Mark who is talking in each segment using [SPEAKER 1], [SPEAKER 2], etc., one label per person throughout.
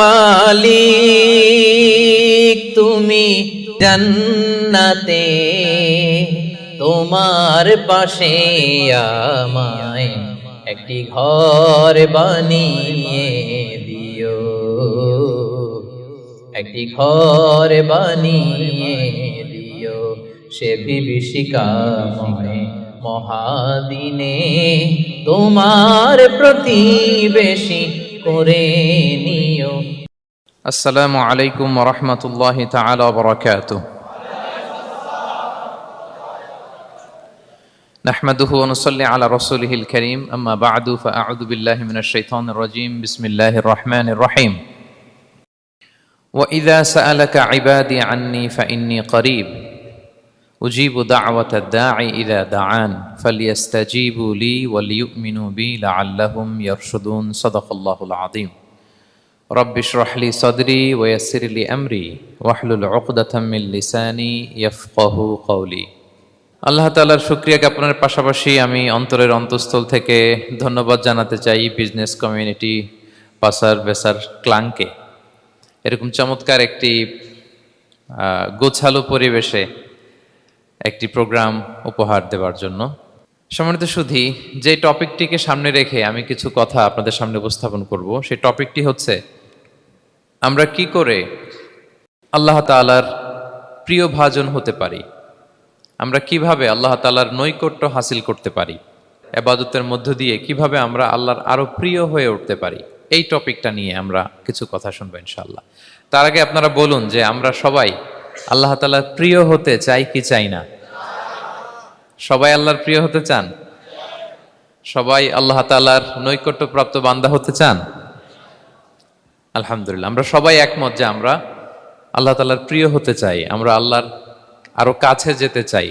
[SPEAKER 1] মালিক তুমি জান্নাতে, তোমার পাশে আমায় একটি ঘর বানিয়ে দিও, একটি ঘর বানিয়ে দিও সে বিভীষিকাময় মহাদিনে, তোমার প্রতিবেশী করে নিও।
[SPEAKER 2] আসসালামু আলাইকুম ওয়া রাহমাতুল্লাহি তাআলা ওয়া বারাকাতুহু। নাহমাদুহু ওয়া নুসাল্লি আলা রাসূলিহিল কারীম, আম্মা বা'দু, ফাআউযু বিল্লাহি মিনাশ শাইতানির রাজীম। বিসমিল্লাহির রাহমানির রাহিম। ওয়া ইযা সাআলাকা ইবাদি আন্নী ফাইন্নী করিব উজিবু দা'ওয়াতাদ দাঈ ইযা দাআন ফালইস্তাজিবু লি ওয়া লিয়ুমিনু বি লাআল্লাহুম ইয়ারশুদুন। সাদাকাল্লাহুল আযীম। রব্বি ইশরাহ লি সাদরি ওয়া ইয়াসসির লি আমরি ওয়াহলুল উকদাতাম মিন লিসানি ইয়াফকাহু কওলি। আল্লাহ তাআলার শুকরিয়া জ্ঞাপনের পাশাপাশি আমি অন্তরের অন্তঃস্থল থেকে ধন্যবাদ জানাতে চাই বিজনেস কমিউনিটি পাসার বেসার ক্লাংকে এরকম চমৎকার একটি গোছালো পরিবেশে একটি প্রোগ্রাম উপহার দেওয়ার জন্য। সম্মানিত সুধী, যে টপিকটিকে সামনে রেখে আমি কিছু কথা আপনাদের সামনে উপস্থাপন করব, সেই টপিকটি হচ্ছে আমরা কি করে আল্লাহ তাআলার প্রিয় ভাজন হতে পারি, আমরা কিভাবে আল্লাহ তাআলার নৈকট্য হাসিল করতে পারি, ইবাদতের মধ্য দিয়ে কিভাবে আমরা আল্লাহর আরো প্রিয় হয়ে উঠতে পারি। এই টপিকটা নিয়ে আমরা কিছু কথা শুনবো ইনশাআল্লাহ। তার আগে আপনারা বলুন যে আমরা সবাই আল্লাহ তাআলার প্রিয় হতে চাই কি চাই না? সবাই আল্লাহর প্রিয় হতে চান? সবাই আল্লাহ তাআলার নৈকট্যপ্রাপ্ত বান্দা হতে চান? আলহামদুলিল্লাহ, আমরা সবাই একমত যে আমরা আল্লাহ তাআলার প্রিয় হতে চাই, আমরা আল্লাহর আরো কাছে যেতে চাই।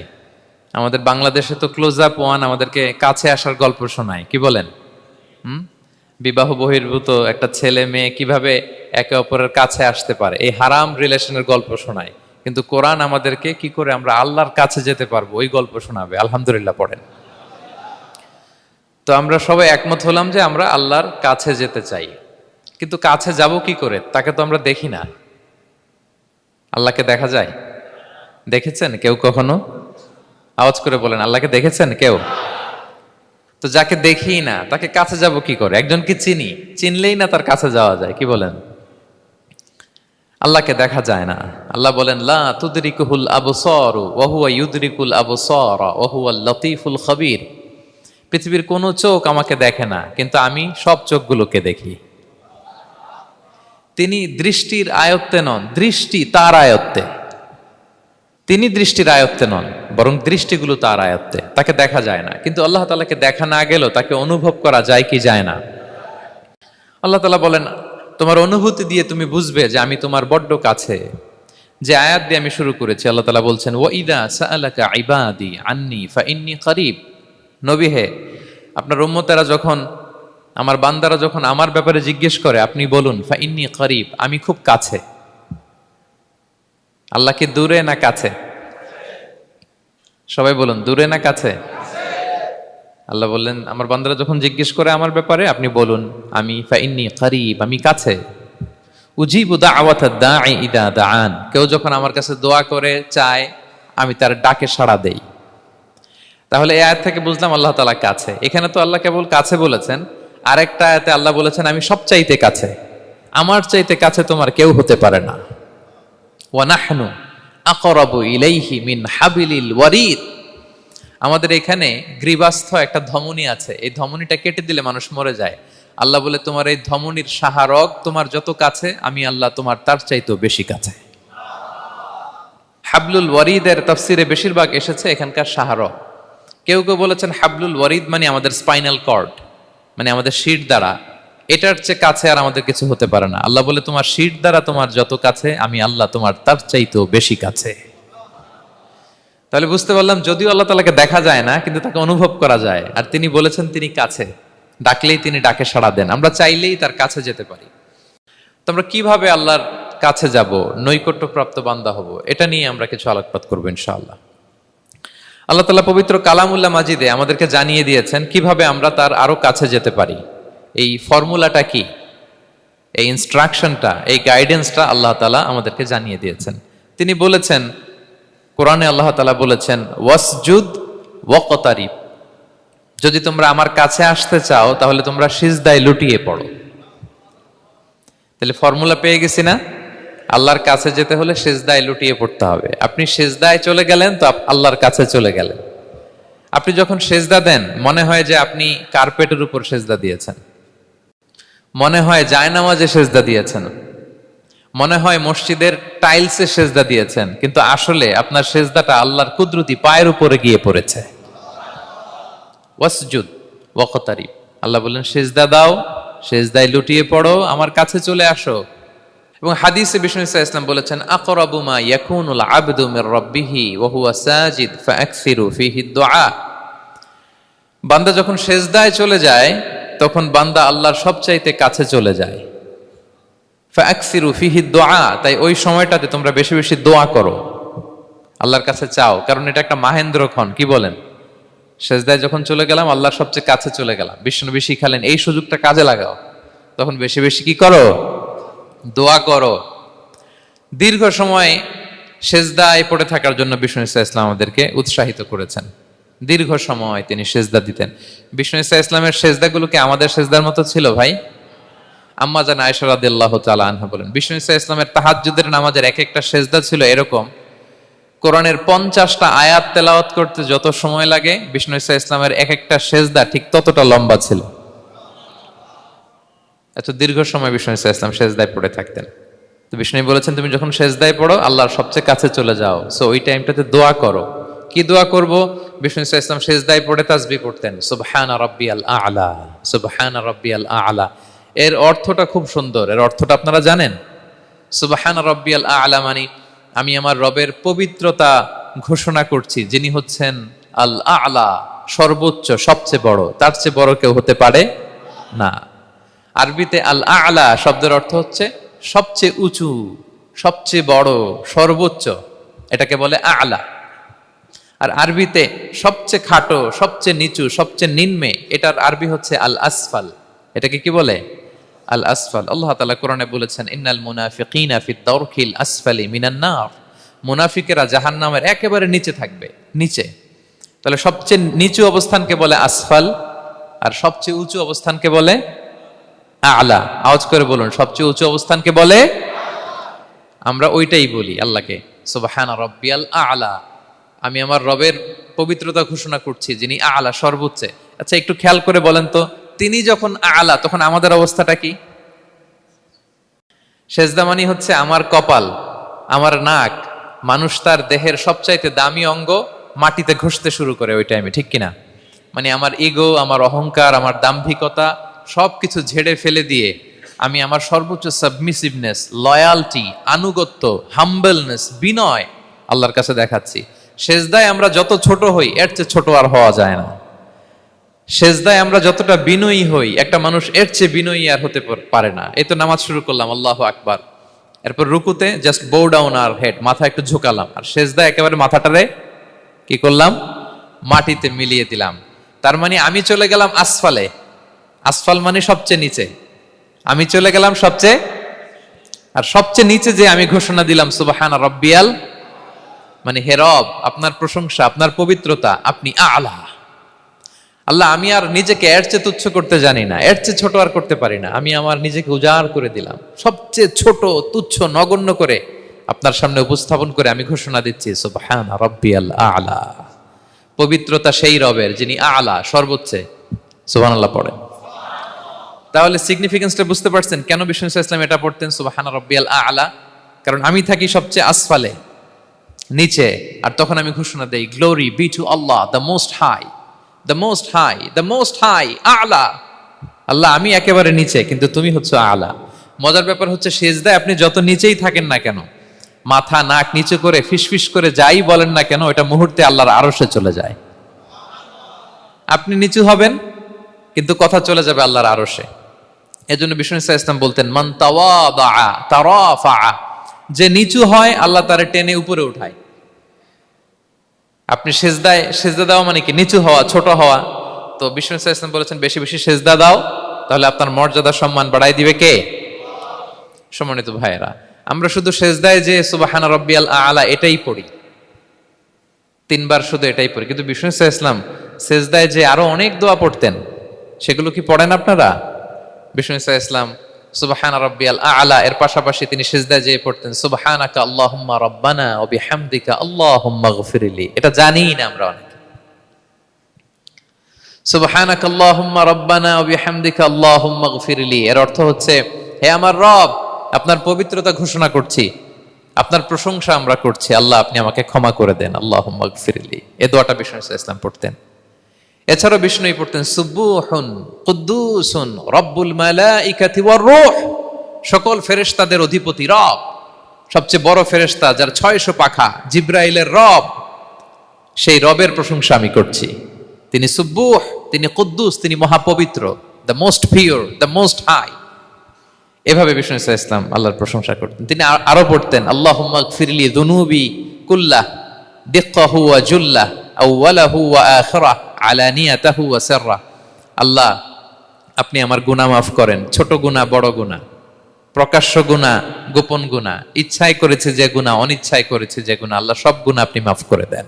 [SPEAKER 2] আমাদের বাংলাদেশে তো ক্লোজ আপ ওয়ান আমাদেরকে কাছে আসার গল্প শোনায়, কি বলেন? বিবাহ বহির্ভূত একটা ছেলে মেয়ে কিভাবে একে অপরের কাছে আসতে পারে, এই হারাম রিলেশনের গল্প শোনায়। কিন্তু কোরআন আমাদেরকে কি করে আমরা আল্লাহর কাছে যেতে পারবো ওই গল্প শোনাবে। আলহামদুলিল্লাহ পড়েন। তো আমরা সবাই একমত হলাম যে আমরা আল্লাহর কাছে যেতে চাই, কিন্তু কাছে যাব কি করে? তাকে তো আমরা দেখি না। আল্লাহকে দেখা যায়? দেখেছেন কেউ কখনো? আওয়াজ করে বলেন, আল্লাহকে দেখেছেন কেউ? তো যাকে দেখি না তাকে কাছে যাব কি করে? একজনকে চিনি, চিনলেই না তার কাছে যাওয়া যায়, কি বলেন? আল্লাহকে দেখা যায় না। আল্লাহ বলেন লা তুদরিকুহুল আবসার ওয়া হুয়া ইউদরিকুল আবসার ওয়া হুয়াল লতীফুল খবীর। পৃথিবীর কোনো চোখ আমাকে দেখে না, কিন্তু আমি সব চোখগুলোকে দেখি। তিনি দৃষ্টির আয়ত্তে নন, দৃষ্টি তার আয়ত্তে। তিনি দৃষ্টির আয়ত্তে নন, বরং দৃষ্টিগুলো তার আয়ত্তে। তাকে দেখা যায় না, কিন্তু আল্লাহ তাআলাকে দেখা না গেলেও তাকে অনুভব করা যায় কি যায় না? আল্লাহ তাআলা বলেন তোমার অনুভূতি দিয়ে তুমি বুঝবে যে আমি তোমার বড্ড কাছে। যে আয়াত দিয়ে আমি শুরু করেছি, আল্লাহ তাআলা বলছেন ওয়া ইযা সাআলাকা ইবাদি আন্নী ফাইন্নী করিব। নবী হে, আপনার উম্মতেরা যখন, আমার বান্দারা যখন আমার ব্যাপারে জিজ্ঞেস করে, আপনি বলুন ফাইন্নী করিব, আমি খুব কাছে। আল্লাহ কি দূরে না কাছে? সবাই বলুন, দূরে না কাছে? আল্লাহ বললেন আমার বান্দারা যখন জিজ্ঞেস করে আমার ব্যাপারে, আপনি বলুন আমি ফাইন্নী করিব, আমি কাছে। উজিবু দাওয়াতাদ দাঈ ইযা দাআন, কেউ যখন আমার কাছে দোয়া করে চায়, আমি তার ডাকে সাড়া দেই। তাহলে এই আয়াত থেকে বুঝলাম আল্লাহ তাআলা কাছে। এখানে তো আল্লাহ কেবল কাছে বলেছেন, আরেকটা আয়াতে আল্লাহ বলেছেন আমি সবচাইতে কাছে, আমার চাইতে কাছে তোমার কেউ হতে পারে না। ওয়া নাহনু আকরাবু ইলাইহি মিন হাবিলিল ওয়ারিদ। আমাদের এখানে গ্রীবাস্থ একটা ধমনী আছে, এই ধমনীটা কেটে দিলে মানুষ মরে যায়। আল্লাহ বলে তোমার এই ধমনীর সাহারক তোমার যত কাছে, আমি আল্লাহ তোমার তার চাইতেও বেশি কাছে। হাবলুল ওয়ারিদের তাফসিরে বেশিরভাগ এসেছে এখানকার সাহারক। কেউ কেউ বলেছেন হাবলুল ওয়ারিদ মানে আমাদের স্পাইনাল কর্ড, মানে আমাদের শির দ্বারা। এটার চেয়ে কাছে আর আমাদের কিছু হতে পারে না। আল্লাহ বলে তোমার শির দ্বারা তোমার যত কাছে, আমি আল্লাহ তোমার তার চাইতেও বেশি কাছে। তাহলে বুঝতে পারলাম যদিও আল্লাহ তাআলাকে দেখা যায় না, কিন্তু তাকে অনুভব করা যায়। আর তিনি বলেছেন তিনি কাছে, ডাকলেই তিনি ডাকে সাড়া দেন। আমরা চাইলেই তার কাছে যেতে পারি। তো আমরা কিভাবে আল্লাহর কাছে যাব, নৈকট্যপ্রাপ্ত বান্দা হব, এটা নিয়ে আমরা কিছু আলোকপাত করবো ইনশাআল্লাহ। আল্লাহ তাআলা পবিত্র কালামুল্লাহ মাজিদে আমাদেরকে জানিয়ে দিয়েছেন কিভাবে আমরা তার আরো কাছে যেতে পারি। এই ফর্মুলাটা কি? এই ইনস্ট্রাকশনটা, এই গাইডেন্সটা আল্লাহ তাআলা আমাদেরকে জানিয়ে দিয়েছেন। তিনি বলেছেন, কোরআনে আল্লাহ তাআলা বলেছেন, ওয়াসজুদ ওয়াকতারিব, যদি তোমরা আমার কাছে আসতে চাও তাহলে তোমরা সিজদায় লুটিয়ে পড়ো। তাহলে ফর্মুলা পেয়ে গেছি না? আল্লাহর কাছে যেতে হলে সিজদায় লুটিয়ে পড়তে হবে। আপনি সিজদায় চলে গেলেন তো আল্লাহর কাছে চলে গেলেন। আপনি যখন সিজদা দেন মনে হয় যে আপনি কার্পেটের উপর সিজদা দিয়েছেন, মনে হয় জায়নামাজে সিজদা দিয়েছেন, মনে হয় মসজিদের টাইলসে সিজদা দিয়েছেন, কিন্তু আসলে আপনার সিজদাটা আল্লাহর কুদরতি পায়ের উপরে গিয়ে পড়েছে। ওয়াসজুদ ওয়াকতারিব, আল্লাহ বললেন সিজদা দাও, সিজদায় লুটিয়ে পড়ো, আমার কাছে চলে আসো। এবং হাদিসে বিষ্ণু সাল্লাল্লাহু আলাইহি ওয়াসাল্লাম বলেছেন, আকরাবু মা ইয়াকুনুল আবদু মির রাব্বিহি ওয়া হুয়া সাজিদ ফাআকসিরু ফীহি দুআ। বান্দা যখন সিজদায় চলে যায় তখন বান্দা আল্লাহর সবচাইতে কাছে চলে যায়। ফাআকসিরু ফীহি দুআ, তাই ওই সময়টাতে তোমরা বেশি বেশি দোয়া করো, আল্লাহর কাছে চাও, কারণ এটা একটা মাহেন্দ্রক্ষণ। কি বলেন? সিজদায় যখন চলে গেলাম আল্লাহর সবচেয়ে কাছে চলে গেলাম, বিষ্ণু শিখালেন এই সুযোগটা কাজে লাগাও, তখন বেশি বেশি কি করো? দোয়া করো। দীর্ঘ সময় সিজদায় পড়ে থাকার জন্য বিষ্ণু ইসলাম আমাদেরকে উৎসাহিত করেছেন। দীর্ঘ সময় তিনি সিজদা দিতেন। বিষ্ণু ইসলামের সিজদাগুলোকে আমাদের সিজদার মতো ছিল ভাই? আম্মা জান আয়েশা রাদিয়াল্লাহু তাআলা আনহা বলেন, বিষ্ণু ইসলামের তাহাজ্জুদের নামাজের এক একটা সিজদা ছিল এরকম, কোরআনের 50টা আয়াত তেলাওয়াত করতে যত সময় লাগে বিষ্ণু ইসলামের এক একটা সিজদা ঠিক ততটা লম্বা ছিল। এত দীর্ঘ সময় বিষ্ণু ইসলাম সিজদায় পড়ে থাকতেন। তো বিষ্ণু বলেছেন, তুমি যখন সিজদায় পড়ো আল্লাহর সবচেয়ে কাছে চলে যাও, সো ওই টাইমটাতে দোয়া করো। কি দোয়া করব? বিষ্ণু ইসলাম সিজদায় পড়ে তাসবিহ পড়তেন, সুবহানা রাব্বিয়াল আ'লা, সুবহানা রাব্বিয়াল আ'লা। এর অর্থটা খুব সুন্দর। এর অর্থটা আপনারা জানেন? সুবহানা রাব্বিয়াল আ'লা মানে আমি আমার রবের পবিত্রতা ঘোষণা করছি, যিনি হচ্ছেন আল আ'লা, সর্বোচ্চ, সবচেয়ে বড়, তার চেয়ে বড় কেউ হতে পারে না। আরবিতে আল আ'লা শব্দের অর্থ হচ্ছে সবচেয়ে উঁচু, সবচেয়ে বড়, সর্বোচ্চ, এটাকে বলে আ'লা। আর আরবিতে সবচেয়ে খাটো, সবচেয়ে নিচু, সবচেয়ে নিম্নে, এটার আরবি হচ্ছে আল আসফাল। এটাকে কি বলে? আল আসফাল। আল্লাহ তাআলা কোরআনে বলেছেন, ইন্নাল মুনাফিকিনা ফিদ দারকিল আসফালি মিনান নার, মুনাফিকেরা জাহান্নামের একেবারে নিচে থাকবে, নিচে। তাহলে সবচেয়ে নিচু অবস্থানকে বলে আসফাল, আর সবচেয়ে উঁচু অবস্থানকে বলে আ'লা। আওয়াজ করে বলুন, সবচেয়ে উঁচু অবস্থানকে বলে? আমরা ওইটাই বলি আল্লাহকে, সুবহানা রাব্বিয়াল আ'লা, আমি আমার রবের পবিত্রতা ঘোষণা করছি, যিনি আ'লা, সর্বোচ্চ। আচ্ছা, একটু খেয়াল করে বলেন তো, তিনি যখন আ'লা তখন আমাদের অবস্থাটা কি? সেজদা মানে হচ্ছে আমার কপাল, আমার নাক, মানুষ তার দেহের সবচাইতে দামি অঙ্গ মাটিতে ঘষতে শুরু করে ওই টাইমে, ঠিক কিনা? মানে আমার ইগো, আমার অহংকার, আমার দাম্ভিকতা সবকিছু ঝেড়ে ফেলে দিয়ে আমি আমার সর্বোচ্চ সাবমিসিভনেস, লয়ালটি, আনুগত্য, হাম্বলনেস, বিনয় আল্লাহর কাছে দেখাচ্ছি। সেজদায় আমরা যত ছোট হই এর চেয়ে ছোট আর হওয়া যায় না। সেজদায় আমরা যতটা বিনয়ী হই একটা মানুষ এর চেয়ে বিনয়ী আর হতে পারে না। এই তো নামাজ শুরু করলাম, আল্লাহু আকবার, এরপর রুকুতে জাস্ট বো ডাউন আর হেড, মাথা একটু ঝুঁকালাম, আর সেজদায় একেবারে মাথাটারে কি করলাম? মাটিতে মিলিয়ে দিলাম। তার মানে আমি চলে গেলাম আসফালে। আসফাল মানে সবচেয়ে নিচে, আমি চলে গেলাম সবচেয়ে, আর সবচেয়ে নিচে যে আমি ঘোষণা দিলাম সুবহানা রাব্বিয়াল, মানে হে রব, আপনার প্রশংসা, আপনার পবিত্রতা, আপনি আ'লা। আল্লাহ, আমি আর নিজেকে এর চেয়ে তুচ্ছ করতে জানি না, এর চেয়ে ছোট আর করতে পারি না, আমি আমার নিজেকে উজাড় করে দিলাম, সবচেয়ে ছোট, তুচ্ছ, নগণ্য করে আপনার সামনে উপস্থাপন করে আমি ঘোষণা দিচ্ছি সুবহানা রাব্বিয়াল আ'লা। পবিত্রতা সেই রবের যিনি আ'লা, সর্বোচ্চ। সুবহানাল্লাহ পড়েন। তাহলে সিগনিফিকেন্সটা বুঝতে পারছেন কেন বিষ্ণু ইসলাম এটা পড়তেন সুবহানা রাব্বিয়াল আ'লা? কারণ আমি থাকি সবচেয়ে আসফালে, নিচে, আর তখন আমি ঘোষণা দেই, গ্লোরি বি টু আল্লাহ the most high, the most high, the most high, আ'লা। আল্লাহ, আমি একেবারে নিচে, কিন্তু তুমি হচ্ছে আ'লা। মজার ব্যাপার হচ্ছে, সেজদায় আপনি যত নিচেই থাকেন না কেন, মাথা নাক নিচু করে ফিসফিস করে যাই বলেন না কেন, এটা মুহূর্তে আল্লাহর আরশে চলে যায়। আপনি নিচু হবেন কিন্তু কথা চলে যাবে আল্লাহর আরশে। এজন্য বিষ্ণু ইসলাম বলতেন, মান তাওয়াদা তারাফা, যে নিচু হয় আল্লাহ তারে টেনে উপরে উঠায়। আপনি সেজদা দেওয়া মানে কি? নিচু হওয়া, ছোট হওয়া। তো বিষ্ণু ইসলাম বলেছেন, বেশি বেশি সেজদা দাও, তাহলে আপনার মর্যাদা, সম্মান বাড়াই দিবে কে? সম্মানিত ভাইয়েরা, আমরা শুধু সেজদায় যে সুবহান রাব্বিয়াল আলা এটাই পড়ি, 3 বার শুধু এটাই পড়ি, কিন্তু বিষ্ণু ইসলাম সেজদায় যে আরো অনেক দোয়া পড়তেন, সেগুলো কি পড়েন আপনারা? বিষ্ণু ইসলাম সুবহান রাব্বিয়াল আলা এর পাশাপাশি তিনি সেজদায় যে পড়তেন সুবহানাকা আল্লাহুম্মা রাব্বানা ওয়া বিহামদিকা আল্লাহুম্মা গফিরলি। এটা জানিই না আমরা অনেকে। সুবহানাকা আল্লাহুম্মা রাব্বানা ওয়া বিহামদিকা আল্লাহুম্মা গফিরলি এর অর্থ হচ্ছে, হে আমার রব, আপনার পবিত্রতা ঘোষণা করছি, আপনার প্রশংসা আমরা করছি, আল্লাহ আপনি আমাকে ক্ষমা করে দেন, আল্লাহুম্মা গফিরলি। এই দোয়াটা বিষ্ণু ইসলাম পড়তেন। এছাড়াও বিষ্ণুই পড়তেন সুবহুন কুদ্দুসুন রব্বুল মালাইকাতি ওয়ার রূহ, সকল ফেরেশতাদের অধিপতি রব, সবচেয়ে বড় ফেরেশতা যার 600 পাখা, জিব্রাইলের রব, সেই রবের প্রশংসা আমি করছি। তিনি সুবুহ, তিনি কুদ্দুস, তিনি মহাপবিত্র, the most pure, the most high. এভাবে বিষ্ণু ইসলাম আল্লাহর প্রশংসা করতেন। তিনি আরো পড়তেন আল্লাহুম্মা গফিরলি যুনুবি কুল্লাহ দিক্কাহু ওয়া জুল্লাহ আউওয়ালাহু ওয়া আখিরাহ আলানিয়াতাহু ওয়া সিররাহ। আল্লাহ আপনি আমার গুনাহ মাফ করেন, ছোট গুনাহ বড় গুনাহ, প্রকাশ্য গুনাহ গোপন গুনাহ, ইচ্ছায় করেছে যে গুনাহ, অনিচ্ছায় করেছে যে গুনাহ, আল্লাহ সব গুনাহ আপনি মাফ করে দেন।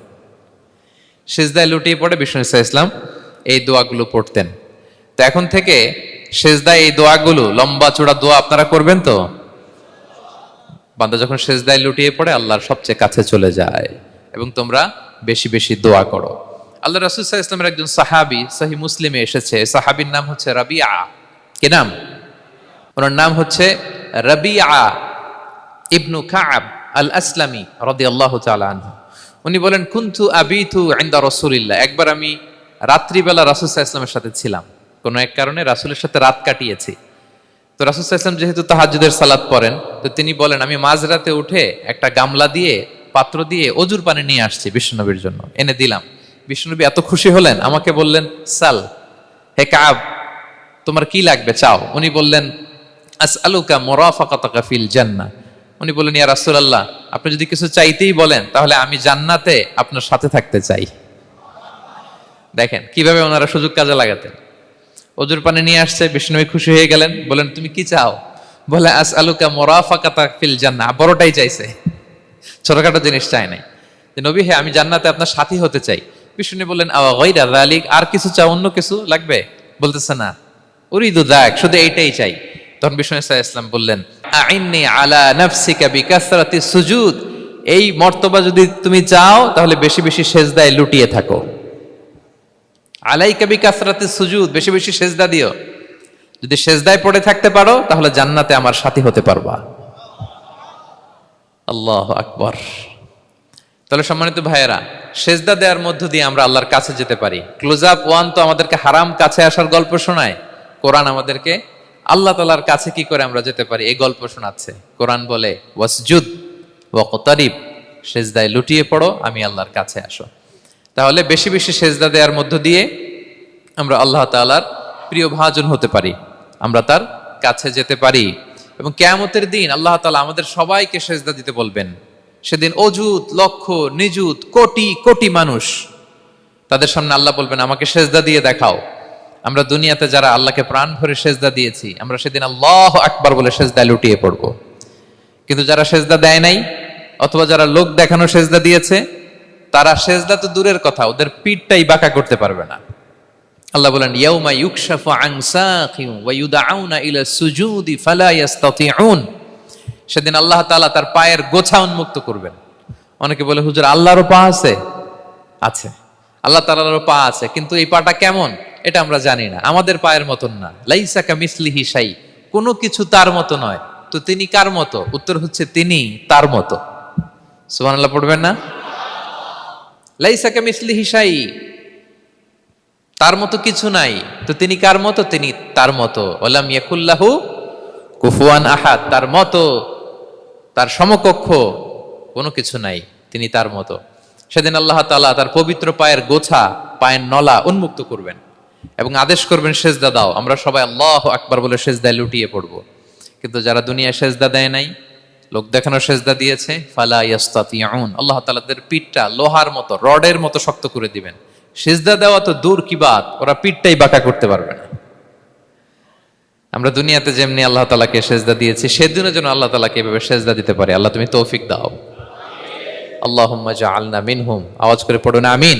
[SPEAKER 2] সিজদায় লুটিয়ে পড়ে বিষ্ণু ইসলাম এই দোয়াগুলো পড়তেন। তো এখন থেকে সিজদায় এই দোয়াগুলো, লম্বা চূড়া দোয়া আপনারা করবেন তো? বান্দা যখন সিজদায় লুটিয়ে পড়ে আল্লাহর সবচেয়ে কাছে চলে যায়, এবং তোমরা বেশি বেশি দোয়া করো। আল্লাহ রাসূল সাল্লাল্লাহু আলাইহি ওয়াসাল্লামের একজন সাহাবী সহিহ মুসলিমে এসেছে, সাহাবীর নাম হচ্ছে রাবিআ। কি নাম? ওনার নাম হচ্ছে রাবিআ ইবনু কাব আল আসলামি রাদিয়াল্লাহু তাআলা আনহু। উনি বলেন কুনতু আবিতু ইনদা রাসূলিল্লাহ, একবার আমি রাত্রিবেলা রাসূল সাল্লাল্লাহু আলাইহি ওয়াসাল্লামের সাথে ছিলাম, কোনো এক কারণে রাসূলের সাথে রাত কাটিয়েছি। তো রাসূল সাল্লাল্লাহু আলাইহি ওয়াসাল্লাম যেহেতু তাহাজ্জুদের সালাত পড়েন, তো তিনি বলেন আমি মাঝরাতে উঠে একটা গামলা দিয়ে, পাত্র দিয়ে অজুর পানি নিয়ে আসছি বিশ্বনবীর জন্য, এনে দিলাম। বিশ্বনবী এত খুশি হলেন, আমাকে বললেন সাল, হে কাব তোমার কি লাগবে চাও। উনি বললেন আসআলুকা মুরাফাকাতাকা ফিল জান্নাহ। উনি বললেন ইয়া রাসূলুল্লাহ, আপনি যদি কিছু চাইতেই বলেন তাহলে আমি জান্নাতে আপনার সাথে থাকতে চাই। দেখেন কিভাবে ওনারা সুযোগ কাজে লাগাতেন। অজুর পানি নিয়ে আসছে, বিষ্ণুবী খুশি হয়ে গেলেন, বলেন তুমি কি চাও? বলে আসআলুকা মুরাফাকাতাকা ফিল জান্নাহ, বড়টাই চাইছে, ছোটখাটো জিনিস চাই নাই। যে নবী হে আমি জান্নাতে আপনার সাথী হতে চাই। বিষ্ণু বললেন আওয়া গায়রা যালিক, আর কিছু চাও, অন্য কিছু লাগবে? বলতেছে না, উরিদু যাক, শুধু এইটাই চাই। তখন বিষ্ণু সাল্লাল্লাহু আলাইহি ওয়াসাল্লাম বললেন আইন্নি আলা নাফসিকা বিকাসরাতি সুজুদ, এই মর্তবা যদি তুমি চাও তাহলে বেশি বেশি সেজদায় লুটিয়ে থাকো। আলাইকা বিকাসরাতি সুজুদ, বেশি বেশি সেজদা দিও। যদি সেজদায় পড়ে থাকতে পারো তাহলে জান্নাতে আমার সাথী হতে পারবা। আল্লাহু আকবার। তাহলে সম্মানিত ভাইয়েরা, সেজদা দেওয়ার মধ্য দিয়ে আমরা আল্লাহর কাছে যেতে পারি। ক্লোজ আপ ওয়ান তো আমাদেরকে হারাম কাছে আসার গল্প শোনায়, কোরআন আমাদেরকে আল্লাহ তাআলার কাছে কি করে আমরা যেতে পারি এই গল্প শোনাচ্ছে। কোরআন বলে ওয়াসজুদ ওয়াকতারিব, সেজদায় লুটিয়ে পড়ো, আমি আল্লাহর কাছে আসো। তাহলে বেশি বেশি সেজদা দেওয়ার মধ্য দিয়ে আমরা আল্লাহ তাআলার প্রিয় ভাজন হতে পারি, আমরা তার কাছে যেতে পারি। এবং কিয়ামতের দিন আল্লাহ তাআলা আমাদের সবাইকে সেজদা দিতে বলবেন। সেদিন অযুত লক্ষ নিযুত কোটি কোটি মানুষ, তাদের সামনে আল্লাহ বলবেন আমাকে সেজদা দিয়ে দেখাও। আমরা দুনিয়াতে যারা আল্লাহকে প্রাণ ভরে সেজদা দিয়েছি, আমরা সেদিন আল্লাহু আকবার বলে সেজদায় লুটিয়ে পড়ব। কিন্তু যারা সেজদা দেয় নাই, অথবা যারা লোক দেখানো সেজদা দিয়েছে, তারা সেজদা তো দূরের কথা, ওদের পিঠটাই বাঁকা করতে পারবে না। আল্লাহ বলেন ইয়াউমা ইউকশাফু আন সাকিন ওয়া ইউদআউনা ইলা সুজুদি ফালা ইস্তাতিউন, সেদিন আল্লাহ তাআলা তার পায়ের গোছা উন্মুক্ত করবেন। অনেকে বলে হুজুর আল্লাহরও পা আছে? আছে, আল্লাহ তাআলারও পা আছে, কিন্তু এই পাটা কেমন এটা আমরা জানি না, আমাদের পায়ের মতন না। লাইসা কামিসলিহি শাই, কোনো কিছু তার মতো নয়। তো তিনি কার মতো? উত্তর হচ্ছে তিনি তার মতো। সুবহানাল্লাহ পড়বেন না? লাইসা কামিসলিহি শাই, তার মতো কিছু নাই। তো তিনি কার মতো? তিনি তার মতো। ওয়ালাম ইয়াকুল্লাহু কুফুয়ান আহাদ, তার মতো, তার সমকক্ষ কোনো কিছু নাই, তিনি তার মতো। সেদিন আল্লাহ তাআলা তার পবিত্র পায়ের গোছা, পায়ের নলা উন্মুক্ত করবেন এবং আদেশ করবেন সেজদা দাও। আমরা সবাই আল্লাহু আকবার বলে সেজদায় লুটিয়ে পড়ব। কিন্তু যারা দুনিয়ায় সেজদা দেয় নাই, লোক দেখানো সেজদা দিয়েছে, ফালা ইয়াস্তাতিউন, আল্লাহ তাআলা তাদের পিঠটা লোহার মতো, রডের মতো শক্ত করে দিবেন। সেজদা দেওয়া তো দূর কি বাত, ওরা পিঠটাই বাঁকা করতে পারবে না। আমরা দুনিয়াতে যেমনি আল্লাহ তাআলাকে সেজদা দিয়েছি, সেদিনও যেন আল্লাহ তাআলাকে এভাবে সেজদা দিতে পারি। আল্লাহ তুমি তৌফিক দাও। আল্লাহুম্মা জাআলনা মিনহুম। আওয়াজ করে পড়ো না আমিন।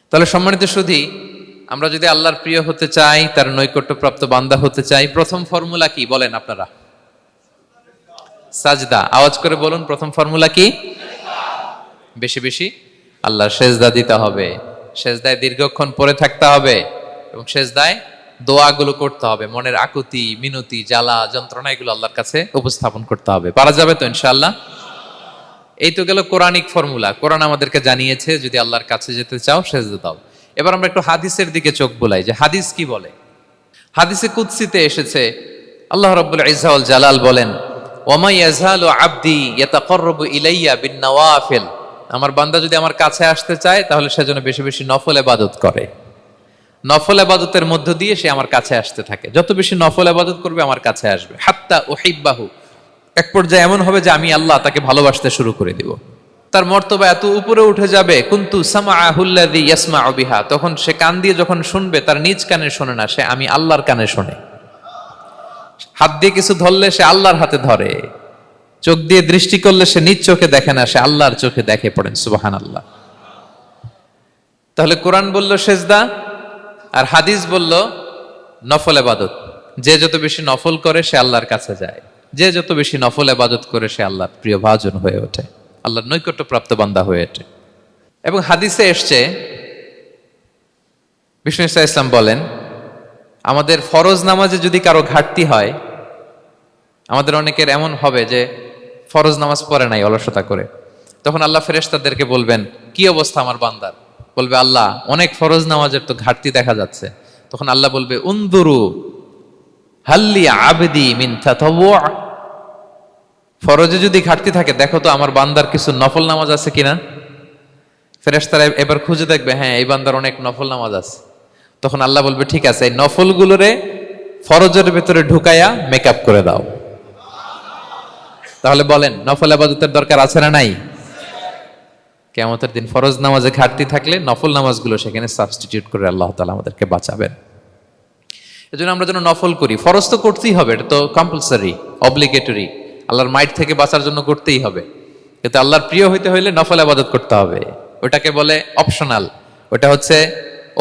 [SPEAKER 2] তাহলে সম্মানিত সুধী, আমরা যদি আল্লাহর প্রিয় হতে চাই, তার নৈকট্যপ্রাপ্ত বান্দা হতে চাই, প্রথম ফর্মুলা কি বলেন আপনারা? সাজদা। আওয়াজ করে বলুন, প্রথম ফর্মুলা কি? বেশি বেশি আল্লাহর সেজদা দিতে হবে, সেজদায় দীর্ঘক্ষণ পড়ে থাকতে হবে এবং সেজদায় দোয়াগুলো করতে হবে, মনের আকুতি মিনতি জ্বালা যন্ত্রণা এগুলো আল্লাহর কাছে উপস্থাপন করতে হবে। পারা যাবে তো ইনশাআল্লাহ? এই তো গেল কোরআনিক ফর্মুলা। কোরআন আমাদেরকে জানিয়েছে যদি আল্লাহর কাছে যেতে চাও সেজদা দাও। এবার আমরা একটু হাদিসের দিকে চোখ বোলাই যে হাদিস কি বলে। হাদিসে কুদসিতে এসেছে, আল্লাহ রাব্বুল ইজ্জা ওয়াল জালাল বলেন, ওমা ইয়াজালু আবদি ইয়াতাকাররাবু ইলাইয়া বিন-নওয়াফিল। আমার বান্দা যদি আমার কাছে আসতে চায় তাহলে সে যেন বেশি বেশি নফল ইবাদত করে। নফল ইবাদতের মধ্য দিয়ে সে আমার কাছে আসতে থাকে। যত বেশি নফল ইবাদত করবে আমার কাছে আসবে। হাত্তা উহিব্বাহু, এক পর্যায়ে এমন হবে যে আমি আল্লাহ তাকে ভালোবাসতে শুরু করে দিব। তার মর্তবা এত উপরে উঠে যাবে, কুনতু সামাআহুল্লাযী ইয়াসমাউ বিহা, তখন সে কান দিয়ে যখন শুনবে তার নিজ কানে শোনে না, সে আমি আল্লাহর কানে শোনে। হাত দিয়ে কিছু ধরলে সে আল্লাহর হাতে ধরে, চোখ দিয়ে দৃষ্টি করলে সে নিজ চোখে দেখে না, সে আল্লাহর চোখে দেখে। পড়েন সুবহানাল্লাহ। তাহলে কোরআন বলল সেজদা আর হাদিস বলল নফল ইবাদত। যে যত বেশি নফল করে সে আল্লাহর কাছে যায়, যে যত বেশি নফল ইবাদত করে সে আল্লাহর প্রিয় ভাজন হয়ে ওঠে, আল্লাহর নৈকট্যপ্রাপ্ত বান্দা হয়ে ওঠে। এবং হাদিসে এসছে, বিষ্ণু ইসলাম বলেন, আমাদের ফরজ নামাজে যদি কারো ঘাটতি হয়, আমাদের অনেকের এমন হবে যে ফরজ নামাজ পড়ে নাই অলসতা করে, তখন আল্লাহ ফেরেশতাদেরকে বলবেন কি অবস্থা আমার বান্দার? বলবে আল্লাহ অনেক ফরজ নামাজের তো ঘাটতি দেখা যাচ্ছে। তখন আল্লাহ বলবে উনদুরু হাল্লি আবদি মিন তাতাওয়ু, ফরজে যদি ঘাটতি থাকে দেখো তো আমার বান্দার কিছু নফল নামাজ আছে কিনা। ফেরেশতারা এবার খুঁজে দেখবে, হ্যাঁ এই বান্দার অনেক নফল নামাজ আছে। তখন আল্লাহ বলবে ঠিক আছে, এই নফলগুলোরে ফরজের ভেতরে ঢুকাইয়া মেকআপ করে দাও। তাহলে বলেন নফল ইবাদতের দরকার আছে না নাই? কিয়ামতের দিন ফরজ নামাজে ঘাটতি থাকলে নফল নামাজগুলো সেখানে সাবস্টিটিউট করে আল্লাহ তাআলা আমাদেরকে বাঁচাবেন। এজন্য আমরা যেন নফল করি। ফরজ তো করতেই হবে, এটা তো কম্পালসারি, অব্লিগেটরি, আল্লাহর মাইট থেকে বাঁচার জন্য করতেই হবে। কিন্তু আল্লাহর প্রিয় হইতে হইলে নফল ইবাদত করতে হবে। ওটাকে বলে অপশনাল, ওটা হচ্ছে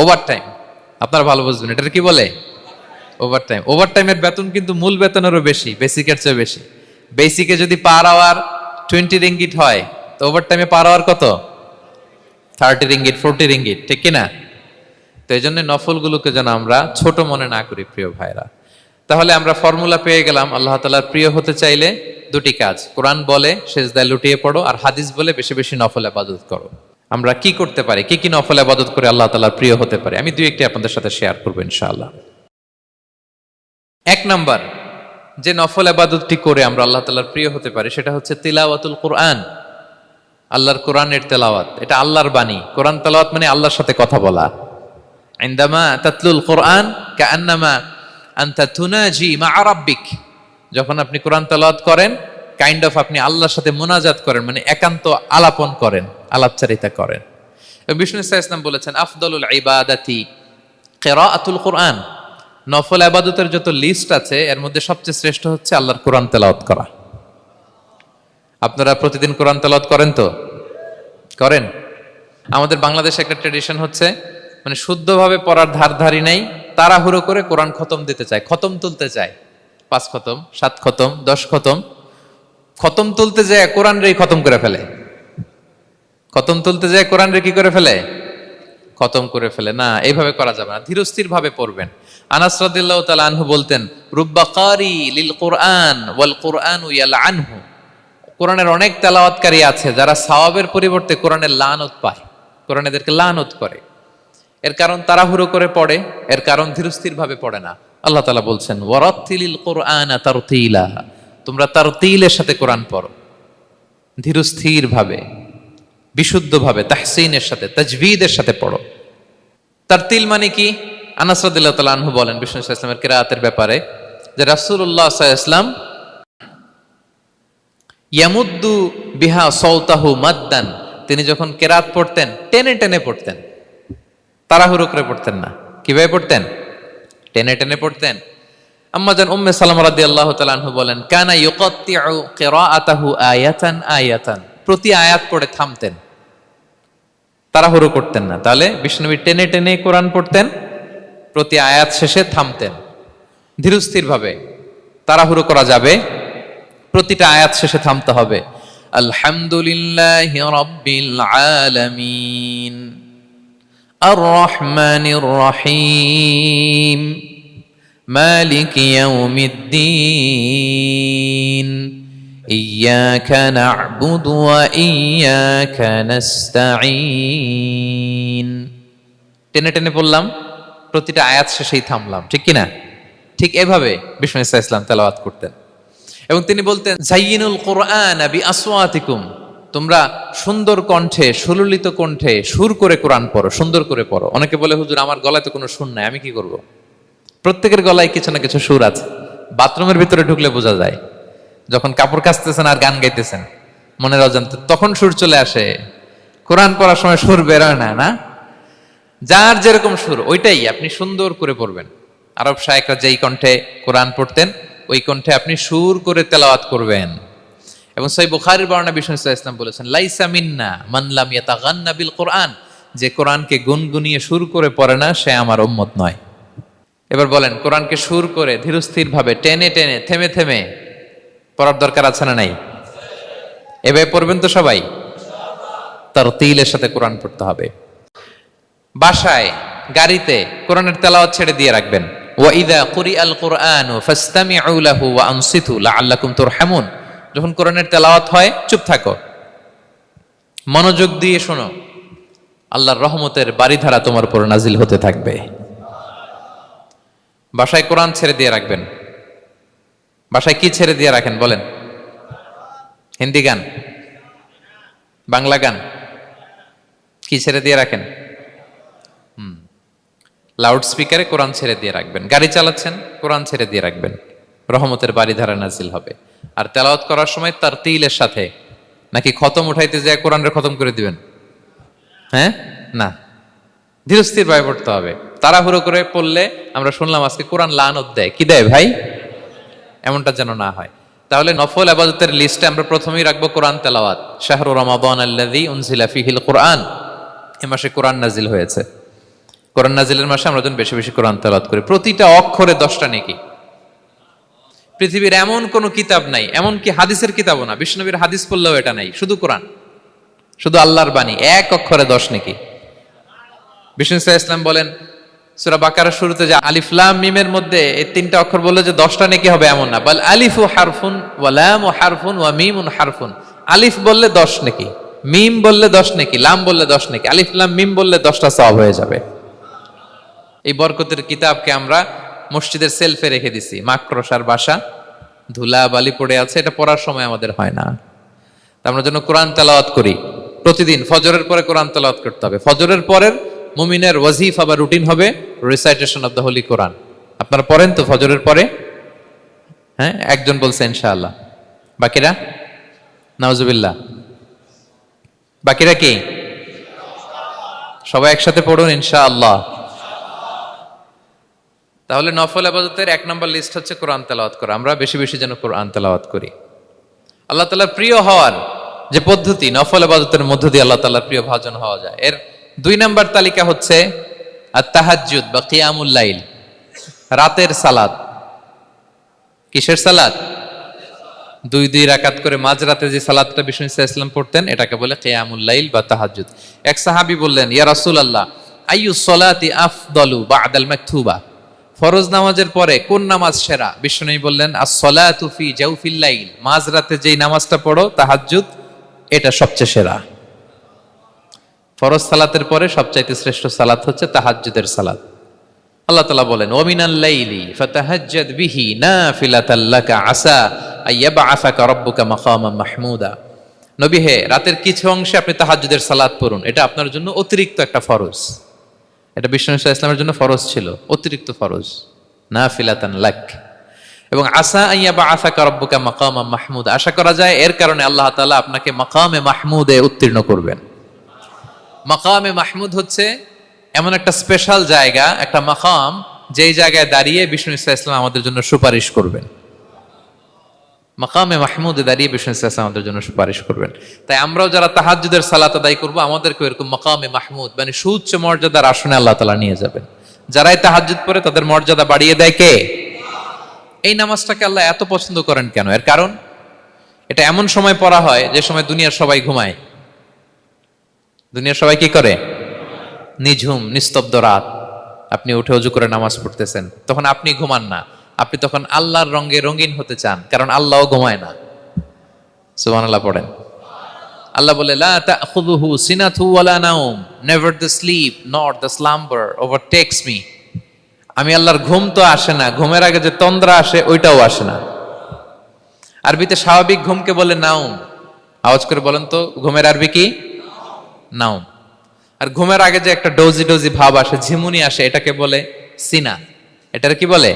[SPEAKER 2] ওভারটাইম। আপনারা ভালো বুঝবেন, এটার কি বলে? ওভারটাইম। ওভারটাইমের বেতন কিন্তু মূল বেতনেরও বেশি, বেসিকের চেয়ে বেশি। বেসিকে যদি পার আওয়ার 20 রিঙ্গিট হয়, তো ওভারটাইমে পার আওয়ার কত? 30 রিঙ্গিট, 40 রিঙ্গিট, ঠিক কিনা? তো এই জন্য নফলগুলোকে যেন আমরা ছোট মনে না করি প্রিয় ভাইরা। তাহলে আমরা ফর্মুলা পেয়ে গেলাম, আল্লাহ তাআলার প্রিয় হতে চাইলে দুটি কাজ, কোরআন বলে সেজদায় লুটিয়ে পড়ো, আর হাদিস বলে বেশি বেশি নফল ইবাদত করো। আমরা কি করতে পারি, কি কি নফল ইবাদত করে আল্লাহ তাআলার প্রিয় হতে পারি, আমি দুই একটি আপনাদের সাথে শেয়ার করবো ইনশাআল্লাহ। এক নাম্বার যে নফল ইবাদতটি করে আমরা আল্লাহ তাআলার প্রিয় হতে পারি সেটা হচ্ছে তিলাওয়াতুল কোরআন, আল্লাহর কোরআনের তেলাওয়াত। এটা আল্লাহর বাণী। কোরআন তেলাওয়াত মানে আল্লাহর সাথে কথা বলা। ইনদামা তাতলুল কোরআন কাআন্নামা আনতা তুনাজি মা রাব্বিক, যখন আপনি কোরআন তেলাওয়াত করেন কাইন্ড অফ আপনি আল্লাহর সাথে মুনাজাত করেন, মানে একান্ত আলাপন করেন, আলাপচারিতা করেন। বিষ্ণু ইসলাম বলেছেন আফদলুল ইবাদাতি কিরাআতুল কোরআন, নফল ইবাদতের যত লিস্ট আছে এর মধ্যে সবচেয়ে শ্রেষ্ঠ হচ্ছে আল্লাহর কোরআন তেলাওয়াত করা। আপনারা প্রতিদিন কোরআন তেলাওয়াত করেন তো? করেন? আমাদের বাংলাদেশে একটা ট্র্যাডিশন হচ্ছে, মানে শুদ্ধভাবে পড়ার ধারধারি নাই, তাড়াহুড়ো করে কোরআন খতম দিতে চায়, খতম তুলতে চায়। 5 খতম, 7 খতম, 10 খতম। খতম তুলতে যায় কোরআন রে খতম করে ফেলে। খতম তুলতে যায় কোরআন রে কি করে ফেলে? খতম করে ফেলে। না, এইভাবে করা যাবে না, ধীরস্থির ভাবে পড়বেন। আনাস রাদিয়াল্লাহু তাআলা আনহু বলতেন, রুব্বা কারি লিল কোরআন ওয়াল কোরআনু ইয়ালআনহু, কোরআনের অনেক তেলাওয়াতকারী আছে যারা সওয়াবের পরিবর্তে কোরআনের লানত পায়, কোরআন এদেরকে লানত করে। এর কারণ তাড়াহুড়ো করে পড়ে, এর কারণ ধীরস্থির ভাবে পড়ে না। আল্লাহ তাআলা বলছেন ওয়ারাত্তিলিল কোরআনা তারতিলা, তোমরা তারতিলের সাথে কোরআন পড়ো, ধীরস্থির ভাবে, বিশুদ্ধ ভাবে, তাহসিনের সাথে, তাজবিদের সাথে পড়ো। তারতিল মানে কি? আনাস রাদিয়াল্লাহু তাআলা আনহু বলেন বিষ্ণু সাল্লাল্লাহু আলাইহি ওয়াসাল্লামের কিরাআতের ব্যাপারে যে রাসূলুল্লাহ সাল্লাল্লাহু আলাইহি ওয়াসাল্লাম ইয়ামুদ্দু বিহা সাওতাহু মাদ্দান, তিনি যখন কিরাআত পড়তেন টেনে টেনে পড়তেন, তাড়াহুড়ো করে পড়তেন না। কিভাবে পড়তেন? টেনে টেনে পড়তেন। আম্মাজান উম্মে সালামা রাদিয়াল্লাহু তাআলা আনহু বলেন, কানা ইউকাত্তিউ কিরাআতাহু আয়াতান আয়াতান, প্রতি আয়াত পড়ে থামতেন, তাড়াহুড়ো করতেন না। তাহলে বিশ্বনবী টেনে টেনে কোরআন পড়তেন, প্রতি আয়াত শেষে থামতেন, ধীরস্থির ভাবে। তাড়াহুড়ো করা যাবে, প্রতিটা আয়াত শেষে থামতে হবে। আলহামদুলিল্লাহি রাব্বিল আলামিন আর রহমানির রহিম মালিকি ইয়াউমিদ্দিন ইয়্যাকা না'বুদু ওয়া ইয়্যাকা নাস্তাঈন। টেনে টেনে পড়লাম, প্রতিটা আয়াত শেষেই থামলাম, ঠিক কিনা? ঠিক এভাবে বিষ্ণু ইসা ইসলাম তেলাওয়াত করতেন। এবং তিনি বলতেন, জাইয়িনুল কুরআন বিআসওয়াতিকুম, তোমরা সুন্দর কণ্ঠে, সুললিত কণ্ঠে সুর করে কোরআন পড়ো, সুন্দর করে পড়ো। অনেকে বলে, হুজুর আমার গলায় তো কোনো সুর নাই, আমি কি করব? প্রত্যেকের গলায় কিছু না কিছু সুর আছে। বাথরুমের ভিতরে ঢুকলে বোঝা যায়, যখন কাপড় কাচতেছেন আর গান গাইতেছেন মনের অজান্তে, তখন সুর চলে আসে। কোরআন পড়ার সময় সুর বেরোয় না, না? যার যেরকম সুর ওইটাই আপনি সুন্দর করে পড়বেন। আরব শায়েখরা যেই কণ্ঠে কোরআন পড়তেন, ওই কণ্ঠে আপনি সুর করে তেলাওয়াত করবেন। এবং সহিহ বুখারীর বর্ণনা বিষ্ণু ইসলাম বলেছেন, লাইসা মিন্না মান লাম ইয়াতাগান্না বিল কোরআন, যে কোরআনকে গুনগুনিয়ে সুর করে পড়ে না, সে আমার উম্মত নয়। এবার বলেন, কোরআনকে সুর করে ধীরস্থির ভাবে টেনে টেনে থেমে থেমে পড়ার দরকার আছে না নাই? এভাবে পড়বেন তো সবাই? তারতিলের সাথে কোরআন পড়তে হবে। বাসায়, গাড়িতে কোরআনের তেলাওয়াত ছেড়ে দিয়ে রাখবেন। ওয়া ইযা কুরিআল কুরআনু ফাসতামিউ লাহু ওয়া আনসিতু লাআল্লাকুম তুরহামুন, যখন কোরআনের তেলাওয়াত হয় চুপ থাকো, মনোযোগ দিয়ে শোনো, আল্লাহর রহমতের বারিধারা তোমার উপর নাজিল হতে থাকবে। বাসায় কোরআন ছেড়ে দিয়ে রাখবেন। বাসায় কি ছেড়ে দিয়ে রাখেন বলেন? হিন্দি গান, বাংলা গান, কি ছেড়ে দিয়ে রাখেন? লাউড স্পিকারে কোরআন ছেড়ে দিয়ে রাখবেন। গাড়ি চালাচ্ছেন, কোরআন ছেড়ে দিয়ে রাখবেন, রহমতের বারিধারা নাজিল হবে। আর তেলাওয়াত করার সময় তারতিলের সাথে, নাকি খতম উঠাইতে যায় কোরআনের খতম করে দিবেন? হ্যাঁ, না, ধীরস্থির ভাবে পড়তে হবে। তাড়াহুড়ো করে পড়লে আমরা শুনলাম আজকে কোরআন লানত দেয়। কি দেয় ভাই? এমনটা যেন না হয়। তাহলে নফল ইবাদতের লিস্টে আমরা প্রথমেই রাখবো কোরআন তেলাওয়াত। শাহরু রমাদান আল্লাযী উনজিলা ফীহিল কুরআন, এই মাসে কোরআন নাজিল হয়েছে। কোরআন নাজিলের মাসে আমরা যেন বেশি বেশি কোরআন তেলাওয়াত করি। প্রতিটা অক্ষরে 10টা নেকি। পৃথিবীর এমন কোন কিতাব নাই, এমন কি হাদিসের কিতাবও না, বিষ্ণুনবীর হাদিস পড়লেও এটা নাই, শুধু কোরআন, শুধু আল্লাহর বাণী, এক অক্ষরে 10 নেকি। বিষ্ণু ইসলাম বলেন সূরা বাকারার শুরুতে যে আলিফ লাম মিমের মধ্যে এই 3টা অক্ষর বললে যে 10টা নেকি হবে এমন না, বল আলিফু হারফুন ওয়া লামু হারফুন ওয়া মিমুন হারফুন। আলিফ বললে 10 নেকি, মিম বললে 10 নেকি, লাম বললে 10 নেকি, আলিফ লাম মিম বললে 10টা সওয়াব হয়ে যাবে। এই বরকতের কিতাবকে আমরা মসজিদের সেলফে রেখে দিছি। মাকড়সার বাসা, ধুলা বালি পড়ে আছে, এটা পড়ার সময় আমাদের হয় না। আমরা যেন কোরআন তেলাওয়াত করি প্রতিদিন। ফজরের পরে কোরআন তেলাওয়াত করতে হবে। ফজরের পরের মুমিনের ওয়াজিফা বা রুটিন হবে রিসাইটেশন অফ দ্য হোলি কোরআন। আপনারা পড়েন তো ফজরের পরে? হ্যাঁ, একজন বলছে ইনশাআল্লাহ, বাকিরা নাউজুবিল্লাহ। বাকিরা কি? সবাই একসাথে পড়ুন ইনশাআল্লাহ। তাহলে নফল ইবাদতের 1 নম্বর লিস্ট হচ্ছে কোরআন তেলাওয়াত করা। আমরা বেশি বেশি যেন কোরআন তেলাওয়াত করি। আল্লাহ তাআলার প্রিয় হওয়ার যে পদ্ধতি, নফল ইবাদতের মধ্য দিয়ে আল্লাহ তাআলার প্রিয় ভাজন হওয়া যায়। এর 2 নম্বর তালিকা হচ্ছে আত-তাহাজ্জুদ বা কিয়ামুল লাইল, রাতের সালাত। কিসের সালাত? 2 রাকাত করে মাঝরাতে যে সালাতটা বিষ্ণু ইসলাম পড়তেন, এটাকে বলে কিয়ামুল লাইল বা তাহাজ্জুদ। এক সাহাবী বললেন, ইয়া রাসূলুল্লাহ, আইয়ুস সালাতি আফদালু বা'দাল মাকতুবা, ফরজ নামাজের পরে কোন নামাজ সেরা? বিষ্ণু বললেন, আস-সালাতু ফি জাওফিল লাইল, মাঝরাতে যেই নামাজটা পড়ো তাহাজ্জুদ, এটা সবচেয়ে সেরা। ফরজ সালাতের পরে সবচাইতে শ্রেষ্ঠ সালাত হচ্ছে তাহাজ্জুদের সালাত। আল্লাহ তাআলা বলেন, ওয়া মিনাল লাইলি ফাতাহাজ্জাদ বিহি নাফিলাতাল লাকা আসা আইয়াবআসাকা রাব্বুকা মাকামান মাহমুদা। নবী হে, রাতের কিছু অংশে আপনি তাহাজ্জুদের সালাত পড়ুন, এটা আপনার জন্য অতিরিক্ত একটা ফরজ। এটা বিষ্ণু ইসলামের জন্য ফরজ ছিল, অতিরিক্ত ফরজ, নাফিলাতান লাক। এবং আসা আইয়াবআসাকা রাব্বুকা মাকামান মাহমুদা, আশা করা যায় এর কারণে আল্লাহ তাআলা আপনাকে মাকামে মাহমুদে উত্তীর্ণ করবেন। মাকামে মাহমুদ হচ্ছে এমন একটা স্পেশাল জায়গা, একটা মাকাম যেই জায়গায় দাঁড়িয়ে বিষ্ণু ইসলাম আমাদের জন্য সুপারিশ করবেন। মাকামে মাহমুদে দাঁড়িয়ে বিষ্ণু ইসলাম আমাদের জন্য সুপারিশ করবেন। তাই আমরাও যারা তাহাজ্জুদের সালাত আদায় করবো, আমাদেরকে এরকম মাকামে মাহমুদ মানে সুউচ্চ মর্যাদার আসনে আল্লাহ তাআলা নিয়ে যাবেন। যারাই তাহাজ্জুদ পড়ে তাদের মর্যাদা বাড়িয়ে দেয় কে? এই নামাজটাকে আল্লাহ এত পছন্দ করেন কেন? এর কারণ, এটা এমন সময় পড়া হয় যে সময় দুনিয়ার সবাই ঘুমায়। দুনিয়ার সবাই কি করে? নিঝুম নিস্তব্ধ রাত, আপনি উঠে ওযু করে নামাজ পড়তেছেন, তখন আপনি ঘুমান না, আপনি তখন আল্লাহর রঙে রঙিন হতে চান, কারণ আল্লাহও ঘুমায় না। সুবহানাল্লাহ পড়েন। আল্লাহ বলে, লা তাখুযুহু সিনাতু ওয়ালা নাওম, never the sleep not the slumber overtakes me. আমি আল্লাহর ঘুম তো আসে না, ঘুমের আগে যে তন্দ্রা আসে ওইটাও আসে না। আরবিতে স্বাভাবিক ঘুমকে বলে নাওম। আওয়াজ করে বলেন তো, ঘুমের আরবি কি? নাওম। আর ঘুমের আগে যে একটা ডোজি ডোজি ভাব আসে, ঝিমুনি আসে, এটাকে বলে সিনা। এটার কি বলে?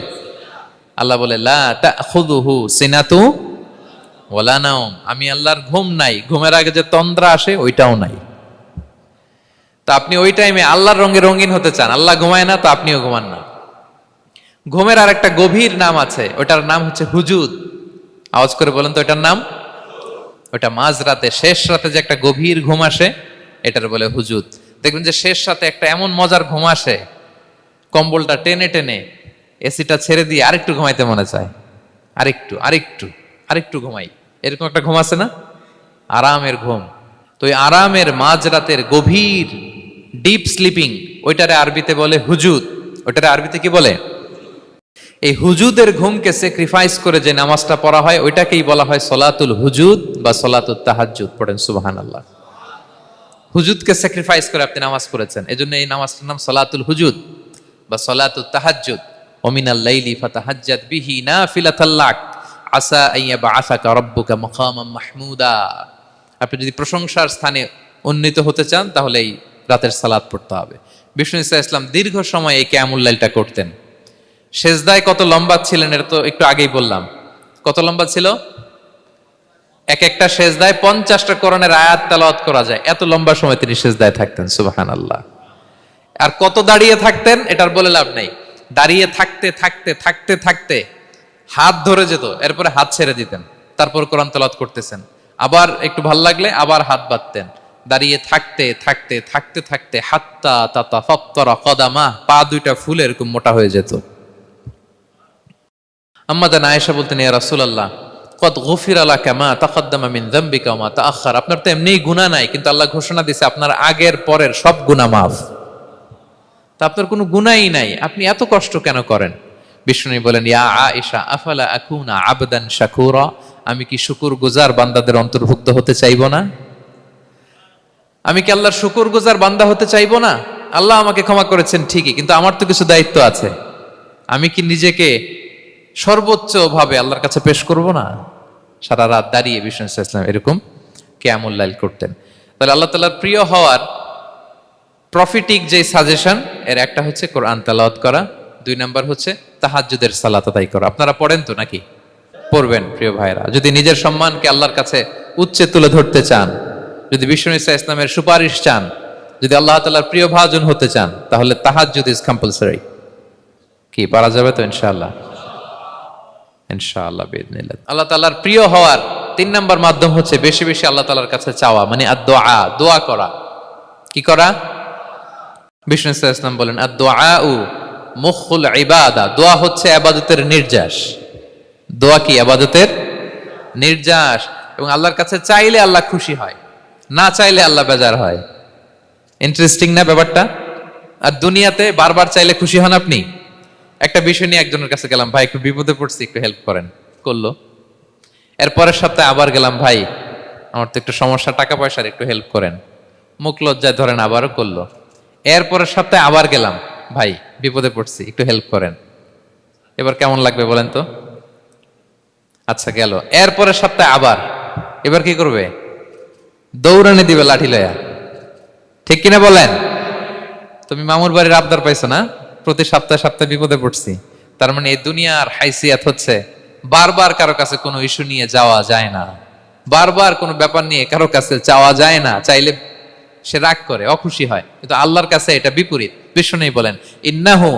[SPEAKER 2] আল্লাহ বলে, লা তাখুযুহু সিনাতু ওয়ালা নাওম, আমি আল্লাহর ঘুম নাই, ঘুমের আগে যে তন্দ্রা আসে ওইটাও নাই। তা আপনি ওই টাইমে আল্লাহর রঙে রঙিন হতে চান, আল্লাহ ঘুমায় না, তো আপনিও ঘুমান না। ঘুমের আর একটা গভীর নাম আছে, ওটার নাম হচ্ছে হুজুদ। আওয়াজ করে বলেন তো, এটার নাম? ওটা মাঝরাতে, শেষ রাতে যে একটা গভীর ঘুম আসে, এটার বলে হুজুদ। দেখবেন যে শেষ রাতে একটা এমন মজার ঘুম আসে, কম্বলটা টেনে টেনে এসিটা ছেড়ে দিয়ে আরেকটু ঘুমাইতে মনে চায়, আরেকটু আরেকটু আরেকটু ঘুমাই, এরকম একটা ঘুম আছে না? আরামের ঘুম। তো এই আরামের মাঝরাতের গভীর ডিপ স্লিপিং, ওইটারে আরবিতে বলে হুজুদ। ওইটারে আরবিতে কি বলে? এই হুজুদের ঘুমকে স্যাক্রিফাইস করে যে নামাজটা পড়া হয়, ওইটাকেই বলা হয় সলাতুল হুজুদ বা সলাতুত তাহাজ্জুদ। পড়েন সুবহানাল্লাহ। হুজুদকে স্যাক্রিফাইস করে আপনি নামাজ পড়েছেন, এজন্য এই নামাজটার নাম সলাতুল হুজুদ বা সলাতুত তাহাজ্জুদ। ওমিনাল লাইলি ফাতাহাজ্জাদ বিহি নাফিলাতাল লাক আসা আইয়াবআসাকা রাব্বুকা মাকামান মাহমুদা। আপনি যদি প্রশংসার স্থানে উন্নীত হতে চান, তাহলে এই রাতের সালাত পড়তে হবে। বিষ্ণু ইসলাম দীর্ঘ সময় এই কিয়ামুল লাইলটা করতেন। সেজদায় কত লম্বা ছিলেন এটা তো একটু আগেই বললাম। কত লম্বা ছিল? এক একটা সেজদায় 50টা কোরআনের আয়াত তেলাওয়াত করা যায়, এত লম্বা সময় তিনি সেজদায় থাকতেন। সুবহানাল্লাহ। আর কত দাঁড়িয়ে থাকতেন এটার বলে লাভ নেই। দাঁড়িয়ে থাকতে থাকতে থাকতে থাকতে হাত ধরে যেত, এরপরে হাত ছেড়ে দিতেন, তারপর কোরআন তেলাওয়াত করতেছেন। আবার একটু ভাল লাগলে আবার হাত বাঁধতেন। দাঁড়িয়ে থাকতে থাকতে থাকতে থাকতে হাত্তা তাতাফাত্তারা কদামাহ, পা দুইটা ফুলে এরকম মোটা হয়ে যেত। আম্মা জান আয়েশা বলতেন, ইয়া রাসূলুল্লাহ কদ গুফিরা লাকা মা তাকদ্দামা মিন যামবিকা ওয়া মা তাআখার। আপনার তো এমনিই গুনাহ নাই, কিন্তু আল্লাহ ঘোষণা দিয়েছে আপনার আগের পরের সব গুনাহ মাফ। তা আপনার কোনো গুনাহই নাই, আপনি এত কষ্ট কেন করেন? বিষ্ণু বলেন, ইয়া আয়েশা আফালা আকুনা আবদান শাকুরা, আমি কি শুকরগুজার বান্দাদের অন্তর্ভুক্ত হতে চাইবো না? আমি কি আল্লাহর শুকরগুজার বান্দা হতে চাইবো না? আল্লাহ আমাকে ক্ষমা করেছেন ঠিকই, কিন্তু আমার তো কিছু দায়িত্ব আছে। আমি কি নিজেকে সর্বোচ্চ ভাবে আল্লাহর কাছে পেশ করব না? সারা রাত দাঁড়িয়ে বিষ্ণু ইসলাম এরকম কিয়ামুল লাইল করতেন। তাহলে আল্লাহ তাআলার প্রিয় হওয়ার প্রফিটিক যে সাজেশন, এর একটা হচ্ছে কোরআন তেলাওয়াত করা, 2 নাম্বার হচ্ছে তাহাজ্জুদের সালাত আদায় করা। আপনারা পড়েন তো নাকি? পড়বেন প্রিয় ভাইরা। যদি নিজের সম্মানকে আল্লাহর কাছে উচ্চে তুলে ধরতে চান, যদি বিষ্ণু ইসলামের সুপারিশ চান, যদি আল্লাহ তাআলার প্রিয় ভাজন হতে চান, তাহলে তাহাজ্জুদ ইজ কম্পালসরি। কি পারা যাবে তো? ইনশাআল্লাহ, ইনশাআল্লাহ বিইذنিল্লাহ। আল্লাহ তাআলার প্রিয় হওয়ার 3 নাম্বার মাধ্যম হচ্ছে বেশি বেশি আল্লাহ তাআলার কাছে চাওয়া, মানে আদ-দুআ, দোয়া করা। কি করা? বিষ্ণু ইসলাম বলেন, আদ-দুআউ মুখুল ইবাদা, দোয়া হচ্ছে ইবাদতের নির্যাস। দোয়া কি? ইবাদতের নির্যাস। এবং আল্লাহর কাছে চাইলে আল্লাহ খুশি হয়, না চাইলে আল্লাহ বেজার হয়। ইন্টারেস্টিং না ব্যাপারটা? আর দুনিয়াতে বারবার চাইলে খুশি হন আপনি? একটা বিষয় নিয়ে একজনের কাছে গেলাম, ভাই একটু বিপদে পড়ছি, একটু হেল্প করেন, করলো। এরপরের সপ্তাহে আবার গেলাম, ভাই আমার তো একটু সমস্যা, টাকা পয়সার, একটু হেল্প করেন। মুখ লজ্জায় ধরেন, আবারও করলো। এরপরের সপ্তাহে আবার গেলাম, ভাই বিপদে পড়ছি, একটু হেল্প করেন। এবার কেমন লাগবে বলেন তো? আচ্ছা গেল। এরপরের সপ্তাহে আবার, এবার কি করবে? দৌড়ানি দিবে লাঠি লয়া। ঠিক কিনা বলেন? তুমি মামুর বাড়ির আবদার পাইছো না, প্রতি সপ্তাহে সপ্তাহে বিপদে পড়ছি। তার মানে এই দুনিয়ার হাইসিয়াত হচ্ছে বারবার কারো কাছে কোনো ইস্যু নিয়ে যাওয়া যায় না, বারবার কোনো ব্যাপার নিয়ে কারো কাছে চাওয়া যায় না। চাইলে সে রাগ করে, অখুশি হয়, কিন্তু আল্লাহর কাছে এটা বিপরীত। বিষ্ণু বলেন, ইন্নাহু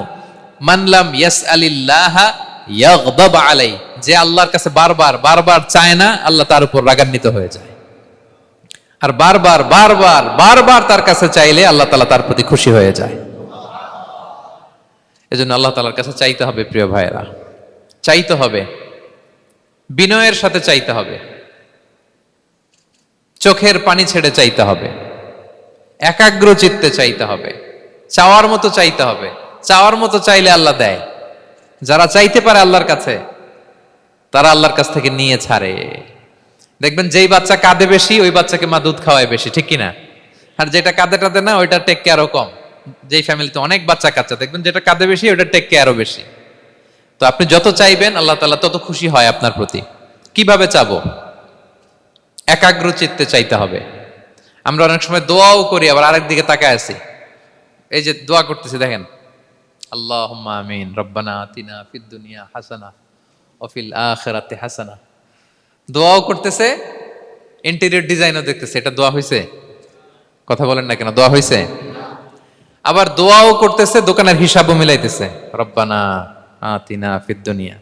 [SPEAKER 2] মান লাম ইয়াসআলিল্লাহ ইয়াগদাব আলাইহি, যে আল্লাহর কাছে বারবার বারবার চায় না, আল্লাহ তার উপর রাগান্বিত হয়ে যায়। আর বারবার বারবার বারবার তার কাছে চাইলে আল্লাহ তাআলা তার প্রতি খুশি হয়ে যায়। এজন্য আল্লাহ তাআলার কাছে চাইতে হবে প্রিয় ভাইয়েরা, চাইতে হবে, বিনয়ের সাথে চাইতে হবে, চোখের পানি ছেড়ে চাইতে হবে, একাগ্র চিত্তে চাইতে হবে, চাওয়ার মতো চাইতে হবে। চাওয়ার মতো চাইলে আল্লাহ দেয়। যারা চাইতে পারে আল্লাহর কাছে, তারা আল্লাহর কাছ থেকে নিয়ে ছাড়ে। দেখবেন যেই বাচ্চা কাঁদে বেশি, ওই বাচ্চাকে মা দুধ খাওয়ায় বেশি, ঠিক কিনা? আর যেটা কাঁদে টাদে না, ওইটা টেক কেয়ারও কম। যেই ফ্যামিলিতে অনেক বাচ্চা কাচ্চা, দেখবেন যেটা কাঁদে বেশি, ওইটা টেক কেয়ারও বেশি। তো আপনি যত চাইবেন আল্লাহ তাআলা তত খুশি হয় আপনার প্রতি। কিভাবে চাবো? একাগ্র চিত্তে চাইতে হবে। আমরা অনেক সময় দোয়াও করি, আবার আরেক দিকে তাকায় আছি। এই যে দোয়া করতেছি, দেখেন, আল্লাহুম্মা আমিন, রব্বানা আতিনা ফিদ দুনিয়া হাসানা ওয়া ফিল আখিরাতি হাসানা। দোয়াও করতেছে, ইন্টেরিয়র ডিজাইনও দেখতেছে। এটা দোয়া হইছে? কথা বলেন না কেন, দোয়া হইছে? আবার দোয়াও করতেছে, দোকানের হিসাবও মিলাইতেছে, রব্বানা আতিনা ফিদ দুনিয়া।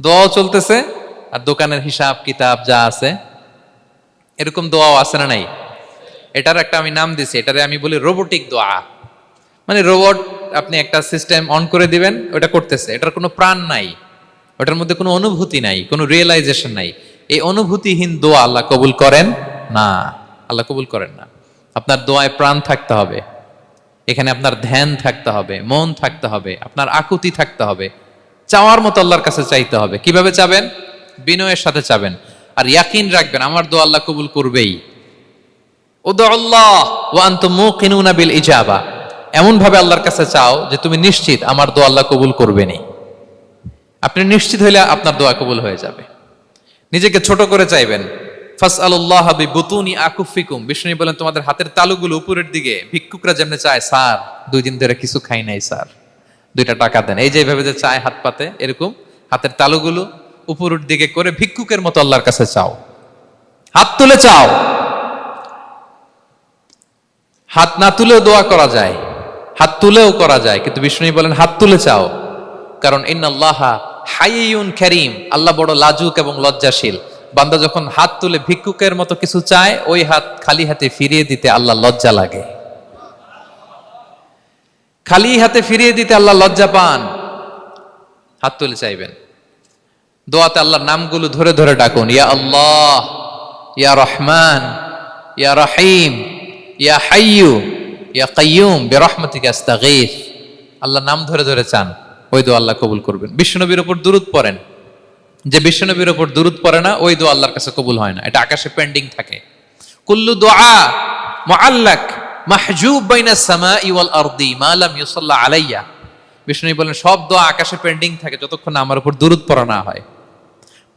[SPEAKER 2] দোয়াও চলতেছে আর দোকানের হিসাব কিতাব যা আছে, এরকম দোয়াও আছে না নাই? এটার একটা আমি নাম দিছি, এটারে আমি বলি রোবোটিক দোয়া। মানে রোবট, আপনি একটা সিস্টেম অন করে দিবেন, ওটা করতেছে, এটার কোনো প্রাণ নাই, ওটার মধ্যে কোনো অনুভূতি নাই, কোনো রিয়েলাইজেশন নাই। এই অনুভূতিহীন দোয়া আল্লাহ কবুল করেন না, আল্লাহ কবুল করেন না। আপনার দোয়ায় প্রাণ থাকতে হবে, এখানে আপনার ধ্যান থাকতে হবে, মন থাকতে হবে, আপনার আকুতি থাকতে হবে, চাওয়ার মতো আল্লাহর কাছে চাইতে হবে। কিভাবে চাবেন? বিনয়ের সাথে চাবেন, আর ইয়াকিন রাখবেন আমার দোয়া আল্লাহ কবুল করবেই। উদুল্লাহ ওয়া আনতুম মুকিনুনা বিল ইজাবা, এমন ভাবে আল্লাহর কাছে চাও যে তুমি নিশ্চিত আমার দোয়া আল্লাহ কবুল করবেনই। আপনি নিশ্চিত হইলে আপনার দোয়া কবুল হয়ে যাবে। নিজেকে ছোট করে চাইবেন। ফাসআলুল্লাহ বিবুতুনি আকুফিকুম, বিষ্ণু বলেন তোমাদের হাতের তালুগুলো উপরের দিকে, ভিক্ষুকরা যেমনে চায়, স্যার 2 দিন ধরে কিছু খাই নাই স্যার, 2টা টাকা দেন, এই যে এইভাবে যে চায় হাত পাতে, এরকম হাতের তালুগুলো উপরের দিকে করে ভিক্ষুকের মতো আল্লাহর কাছে চাও। হাত তুলে চাও, হাত না তুলেও দোয়া করা যায়, হাত তুলেও করা যায়, কিন্তু বিষ্ণু বলেন হাত তুলে চাও। কারণ ইন্নাল্লাহা হাইয়ুন কারীম, আল্লাহ বড় লাজুক এবং লজ্জাশীল। বান্দা যখন হাত তুলে ভিক্ষুকের মতো কিছু চায়, ওই হাত খালি হাতে ফিরিয়ে দিতে আল্লাহ লজ্জা লাগে। খালি হাতে ফিরিয়ে দিতে আল্লাহ লজ্জা পান। হাত তুলে চাইবেন। দোয়াতে আল্লাহর নামগুলো ধরে ধরে ডাকুন, ইয়া আল্লাহ, ইয়া রহমান, ইয়া রহিম, ইয়া হাইয়ু, ইয়া কাইয়ুম বিরহমাতিকা আস্তাগীথ। আল্লাহর নাম ধরে ধরে চান, ওই দোয়া আল্লাহ কবুল করবেন। বিশ্বনবীর উপর দুরূদ পড়েন, যে বিশ্বনবীর উপর দুরূদ পড়ে না, ওই দোয়া আল্লাহর কাছে কবুল হয় না, এটা আকাশে পেন্ডিং থাকে। কুল্লু দুআ মুআল্লাক মাহজুব বাইনাস সামাই ওয়াল আরদি মা লাম ইউসাল্লা আলাইয়া। বিষ্ণু বলেন সব দোয়া আকাশে পেন্ডিং থাকে যতক্ষণ না আমার উপর দুরূদ পড়া না হয়।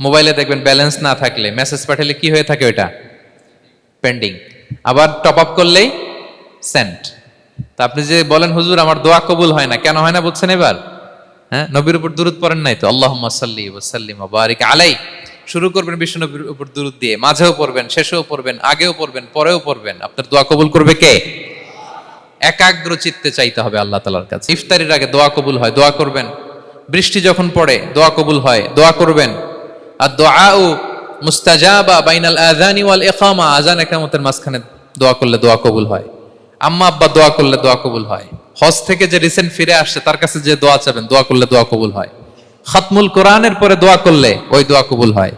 [SPEAKER 2] মোবাইলে দেখবেন ব্যালেন্স না থাকলে মেসেজ পাঠালে কি হয়ে থাকে, ওটা পেন্ডিং, আবার টপ আপ করলেই সেন্ট। তা আপনি যে বলেন হুজুর আমার দোয়া কবুল হয় না, কেন হয় না বলছেন এবার? হ্যাঁ, নবীর উপর দুরূদ পড়েন নাই তো। আল্লাহুম্মা সাল্লি ওয়া সাল্লিম ওয়া বারিক আলাই। শুরু করবেন বিশ্ব নবীর উপর দুরূদ দিয়ে, মাঝেও পড়বেন, শেষেও পড়বেন, আগেও পড়বেন, পরেও পড়বেন। আপনার দোয়া কবুল করবে কে? একাগ্র চিত্তে চাইতে হবে আল্লাহ তাআলার কাছে। ইফতারির আগে দোয়া কবুল হয়, দোয়া করবেন। বৃষ্টি যখন পড়ে দোয়া কবুল হয়, দোয়া করবেন। আর দুআউ মুস্তাজাবা বাইনাল আযানি ওয়াল ইকামা, আযান ইকামতের মাঝখানে দোয়া করলে দোয়া কবুল হয়। আম্মা আব্বা দোয়া করলে দোয়া কবুল হয়। হজ থেকে যে রিসেন্ট ফিরে আসছে তার কাছে যে দোয়া চাবেন, দোয়া করলে দোয়া কবুল হয়। খাতমুল কোরআনের পরে দোয়া করলে ওই দোয়া কবুল হয়।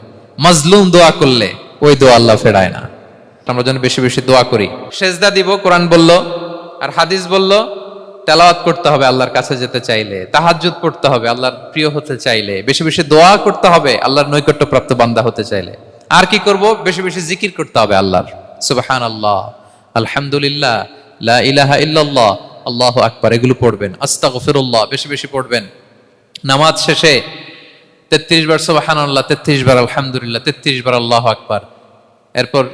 [SPEAKER 2] মাজলুম দোয়া করলে ওই দোয়া আল্লাহ ফেরায় না। আমরা যেন বেশি বেশি দোয়া করি। সেজদা দিব, কোরআন বলল আর হাদিস বলল, তেলাওয়াত করতে হবে আল্লাহর কাছে যেতে চাইলে, তাহাজ্জুদ পড়তে হবে আল্লাহর প্রিয় হতে চাইলে, বেশি বেশি দোয়া করতে হবে আল্লাহর নৈকট্যপ্রাপ্ত বান্দা হতে চাইলে। আর কি করব? বেশি বেশি জিকির করতে হবে আল্লাহর। সুবহানাল্লাহ, আলহামদুলিল্লাহ, লা ইলাহা ইল্লাল্লাহ, আল্লাহু আকবার, এগুলো পড়বেন। আস্তাগফিরুল্লাহ বেশি বেশি পড়বেন। নামাজ শেষে 33 বার সুবহানাল্লাহ, 33 বার আলহামদুলিল্লাহ, 33 বার আল্লাহু আকবার। এরপর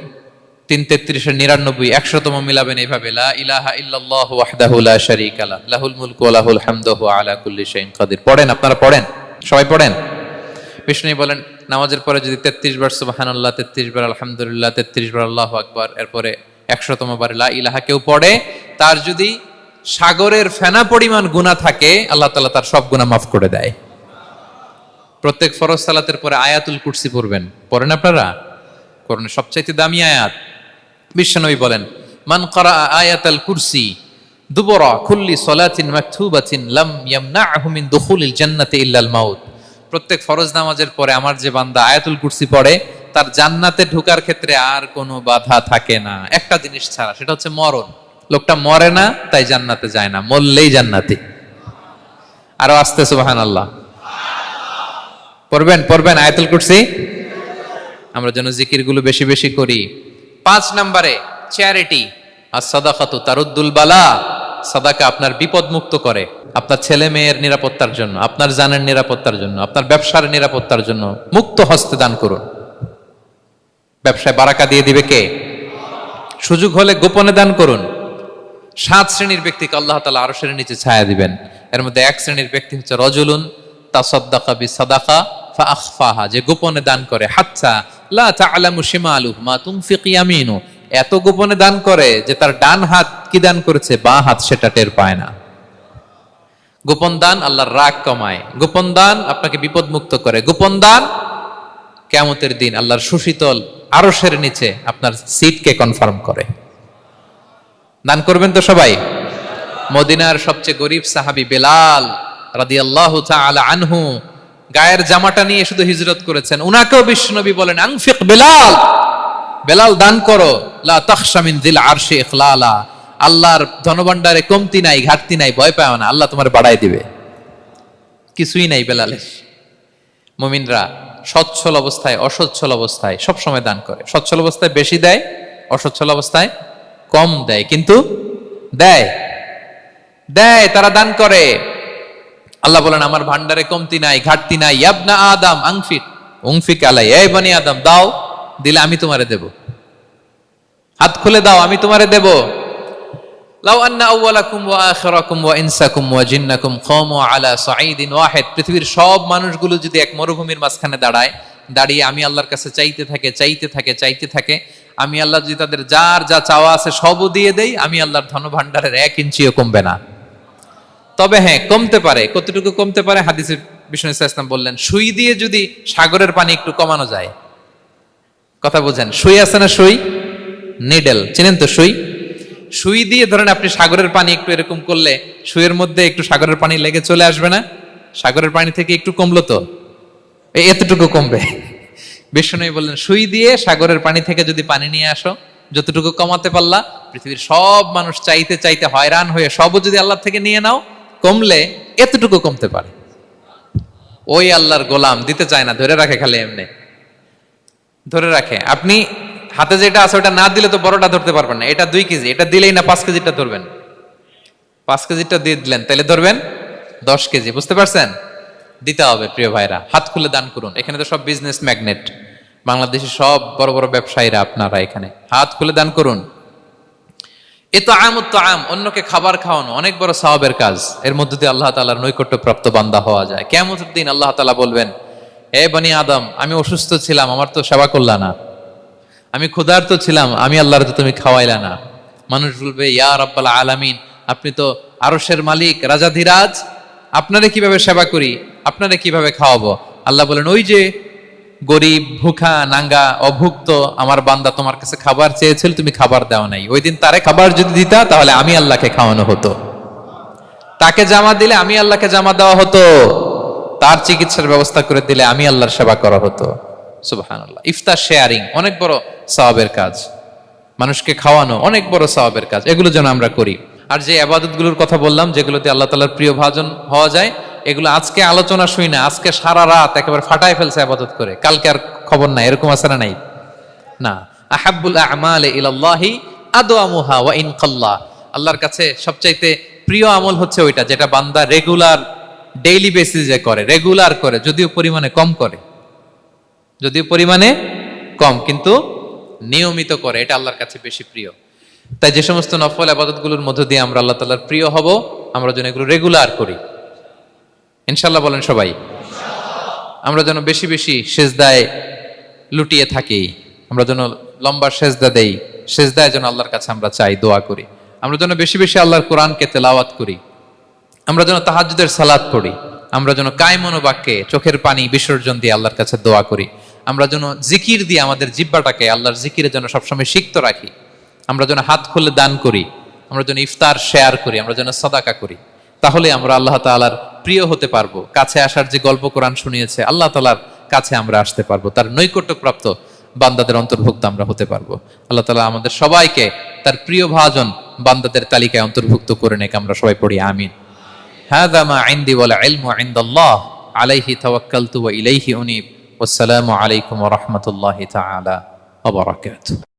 [SPEAKER 2] 3 33 99 100তম মিলাবেন এইভাবে, লা ইলাহা ইল্লাল্লাহু ওয়াহদাহু লা শারীকা লাহু লাহুল মুলকু ওয়া লাহুল হামদু ওয়া আলা কুল্লি শাইইন কাদির। পড়েন, আপনারা পড়েন, সবাই পড়েন। বিষ্ণু বলেন নামাজের পরে যদি 33 বার সুবহানাল্লাহ, 33 বার আলহামদুলিল্লাহ, 33 বার আল্লাহু আকবার, এরপরে 100তম বার লা ইলাহা কেউ পড়ে, তার যদি সাগরের ফেনা পরিমাণ গুনাহ থাকে, আল্লাহ তাআলা তার সব গুনাহ মাফ করে দেয়। প্রত্যেক ফরজ সালাতের পরে আয়াতুল কুরসি পড়বেন। পড়েন আপনারা? কোরআনের সবচাইতে দামি আয়াত। বিশ্বনবী বলেন, মান ক্বারা আয়াতাল কুরসি দুবরা কুল্লি সালাতিন মাকতুবাতিন লাম ইয়ামনাহু মিন দুখুলিল জান্নাতি ইল্লাল মাউত। প্রত্যেক ফরজ নামাজের পরে আমার যে বান্দা আয়াতুল কুরসি পড়ে, তার জান্নাতে ঢোকার ক্ষেত্রে আর কোনো বাধা থাকে না, একটা জিনিস ছাড়া, সেটা হচ্ছে মরণ। লোকটা মরে না তাই জান্নাতে যায় না, মরলেই জান্নাতি। আরো আস্তে সুবহানাল্লাহ পড়বেন আয়াতুল কুরসি। আমরা যেন জিকিরগুলো বেশি বেশি করি। 5 নম্বরে চ্যারিটি আর সাদাকাতু তারুদ্দুল বালা। সাদাকা আপনার বিপদ মুক্ত করে, আপনার ছেলে মেয়ের নিরাপত্তার জন্য, আপনার জানের নিরাপত্তার জন্য, আপনার ব্যবসার নিরাপত্তার জন্য মুক্ত হস্তে দান করুন। ব্যবসায় বারাকা দিয়ে দিবে কে? সুযোগ হলে গোপনে দান করুন। 7 শ্রেণীর ব্যক্তিকে আল্লাহ তাআলা আরশের নিচে ছায়া দিবেন। এর মধ্যে 1 শ্রেণীর ব্যক্তি হচ্ছে রজুলুন তাসাদ্দাকা বিসাদাকা ফাআখফাহা, যে গোপনে দান করে, হাত্তা লা তা'লামু শিমালুহু মা তুনফিকু ইয়ামিনু, এত গোপনে দান করে যে তার ডান হাত কি দান করেছে বাঁ হাত সেটা টের পায় না। গোপন দান আল্লাহর রাগ কমায়, গোপন দান আপনাকে বিপদ মুক্ত করে, গোপন দান কিয়ামতের দিন আল্লাহর সুশীতল আরশের নিচে আপনার সিটকে কনফার্ম করে। দান করবেন তো সবাই। মদিনার সবচেয়ে গরিব সাহাবী বেলাল রাদিয়াল্লাহু তাআলা আনহু গায়ের জামাটা নিয়ে শুধু হিজরত করেছেন। উনাকেও বিশ্বনবী বলেন, আনফিক বেলাল, বেলাল দান করো, লা তাখশা মিন যিল আরশি ইখলালা, আল্লাহর ধনভাণ্ডারে কমতি নাই, ঘাটতি নাই, ভয় পাও না, আল্লাহ তোমার বাড়াই দিবে। কিছুই নাই বেলালের। মুমিনরা সচ্ছল অবস্থায় অসচ্ছল অবস্থায় সব সময় দান করে। সচ্ছল অবস্থায় বেশি দেয়, অসচ্ছল অবস্থায় কম দেয়, কিন্তু দেয়। তারা দান করে। আল্লাহ বলেন, আমার ভান্ডারে কমতি নাই, ঘাটতি নাই। ইয়াবনা আদম উনফিক আলাই, এই বনি আদম দাও, দিলে আমি তোমারে দেব। হাত খুলে দাও, আমি তোমারে দেব। লাউ আন্না আউওয়ালাকুম ওয়া আখিরাকুম ওয়া ইনসাকুম ওয়া জিন্নাকুম কামু আলা সাঈদিন ওয়াহিদ, পৃথিবীর সব মানুষগুলো যদি এক মরুভূমির মাঝখানে দাঁড়িয়ে আমি আল্লাহর কাছে চাইতে থাকে, আমি আল্লাহ যদি তাদের যার যা চাওয়া আছে সবও দিয়ে দেই, আমি আল্লাহর ধনভাণ্ডারের 1 ইঞ্চিও কমবে না। তবে হ্যাঁ, কমতে পারে। কতটুকু কমতে পারে? হাদিসে বিষ্ণু ইসলাম বললেন, সুই দিয়ে যদি সাগরের পানি একটু কমানো যায়। কথা বোঝেন? সুই আছে না, সুই, নিডেল, চিনেন তো সুই দিয়ে ধরেন আপনি সাগরের পানি একটু এরকম করলে সুইয়ের মধ্যে একটু সাগরের পানি লেগে চলে আসবে না? সাগরের পানি থেকে একটু কমলো তো, এতটুকু কমবে। বিষ্ণু বললেন, সুই দিয়ে সাগরের পানি থেকে যদি পানি নিয়ে আসো, যতটুকু কমাতে পারলা, পৃথিবীর সব মানুষ চাইতে হয়রান হয়ে সবও যদি আল্লাহ থেকে নিয়ে নাও, কমলে এতটুকু কমতে পারে। ওই আল্লাহর গোলাম দিতে চায় না, ধরে রাখে, খালি এমনি ধরে রাখে। আপনি হাতে যেটা আছে ওটা না দিলে তো বড়টা ধরতে পারবেন না। এটা 2 কেজি, এটা দিলেই না 5 কেজিটা ধরবেন। 5 কেজিটা দিয়ে দিলেন, তাহলে ধরবেন 10 কেজি। বুঝতে পারছেন? দিতে হবে প্রিয় ভাইরা, হাত খুলে দান করুন। এখানে তো সব বিজনেস ম্যাগনেট, বাংলাদেশের সব বড় বড় ব্যবসায়ীরা আপনারা এখানে, হাত খুলে দান করুন। ইতআমুত তাআম, অন্যকে খাবার খাওয়ানো অনেক বড় সওয়াবের কাজ। এর মধ্যে দিয়ে আল্লাহ তাআলার নৈকট্যপ্রাপ্ত বান্দা হওয়া যায়। কিয়ামতের দিন আল্লাহ তাআলা বলবেন, হে বনি আদম, আমি অসুস্থ ছিলাম, আমার তো সেবা করলা না। আমি ক্ষুধার্ত ছিলাম, আমি আল্লাহর তো তুমি খাওয়াইলা না। মানুষ বলবে, ইয়া রাব্বাল আলামিন, আপনি তো আরশের মালিক, রাজাধিরাজ, আপনারে কিভাবে সেবা করি, আপনারে কিভাবে খাওয়াবো? আল্লাহ বলেন, ওই যে গরিব, ভুখা, নাঙ্গা, অভুক্ত আমার বান্দা তোমার কাছে খাবার চেয়েছিল, তুমি খাবার দাও নাই। ওই দিন তারে খাবার যদি দিতা, তাহলে আমি আল্লাহকে খাওয়ানো হতো। তাকে জামা দিলে আমি আল্লাহকে জামা দেওয়া হতো। তার চিকিৎসার ব্যবস্থা করে দিলে আমি আল্লাহর সেবা করা হতো। সুবহানাল্লাহ। ইফতার শেয়ারিং অনেক বড় সওয়াবের কাজ, মানুষকে খাওয়ানো অনেক বড় সওয়াবের কাজ। এগুলো যেন আমরা করি। আর যে ইবাদতগুলোর কথা বললাম, যেগুলোতে আল্লাহ তাআলার প্রিয় ভাজন হওয়া যায়, এগুলো আজকে আলোচনা শুই না, আজকে সারা রাত একেবারে ফাটায় ফেলছে ইবাদত করে, কালকে আর খবর নাই, এরকম আছে না? নাই না। আহাব্বুল আ'মালি ইলাল্লাহি আদওয়ামুহা ওয়া ইন কাল্লা, আল্লাহর কাছে সবচাইতে প্রিয় আমল হচ্ছে ওইটা যেটা বান্দা রেগুলার, ডেইলি বেসিসে করে, রেগুলার করে, যদিও পরিমাণে কম, কিন্তু নিয়মিত করে, এটা আল্লাহর কাছে বেশি প্রিয়। তাই যে সমস্ত নফল ইবাদতগুলোর মধ্য দিয়ে আমরা আল্লাহ তাআলার প্রিয় হব, আমরা যেন এগুলো রেগুলার করি, ইনশাআল্লাহ বলেন সবাই। আমরা যেন বেশি বেশি সেজদায় লুটিয়ে থাকি, আমরা যেন লম্বা সেজদা দেই, সেজদায় যেন আল্লাহর কাছে আমরা চাই, দোয়া করি। আমরা যেন বেশি বেশি আল্লাহর কোরআনকে তেলাওয়াত করি, আমরা যেন তাহাজ্জুদের সালাত পড়ি, আমরা যেন কায় মনোবাক্যে চোখের পানি বিসর্জন দিয়ে আল্লাহর কাছে দোয়া করি, আমরা যেন জিকির দিয়ে আমাদের জিহ্বাটাকে আল্লাহর জিকিরে যেন সবসময় সিক্ত রাখি, আমরা যেন হাত খুলে দান করি, আমরা যেন ইফতার শেয়ার করি, আমরা যেন সাদাকা করি। তাহলে আমরা আল্লাহ তাআলার প্রিয় হতে পারবো। কাছে আসার যে গল্প কোরআন শুনিয়েছে, আল্লাহ তাআলার কাছে আমরা আসতে পারবো, তার নৈকট্যপ্রাপ্ত বান্দাদের অন্তর্ভুক্ত আমরা হতে পারবো। আল্লাহ তাআলা আমাদের সবাইকে তার প্রিয় ভাজন বান্দাদের তালিকায় অন্তর্ভুক্ত করে নেক। আমরা সবাই পড়ি আমিন। হাযা মা ইনদি ওয়াল ইলমু ইনদাল্লাহ আলাইহি তাওয়াক্কালতু ওয়া ইলাইহি উনীব। ওয়াসসালামু আলাইকুম ওয়া রাহমাতুল্লাহি তাআলা ওয়া বারাকাতুহু।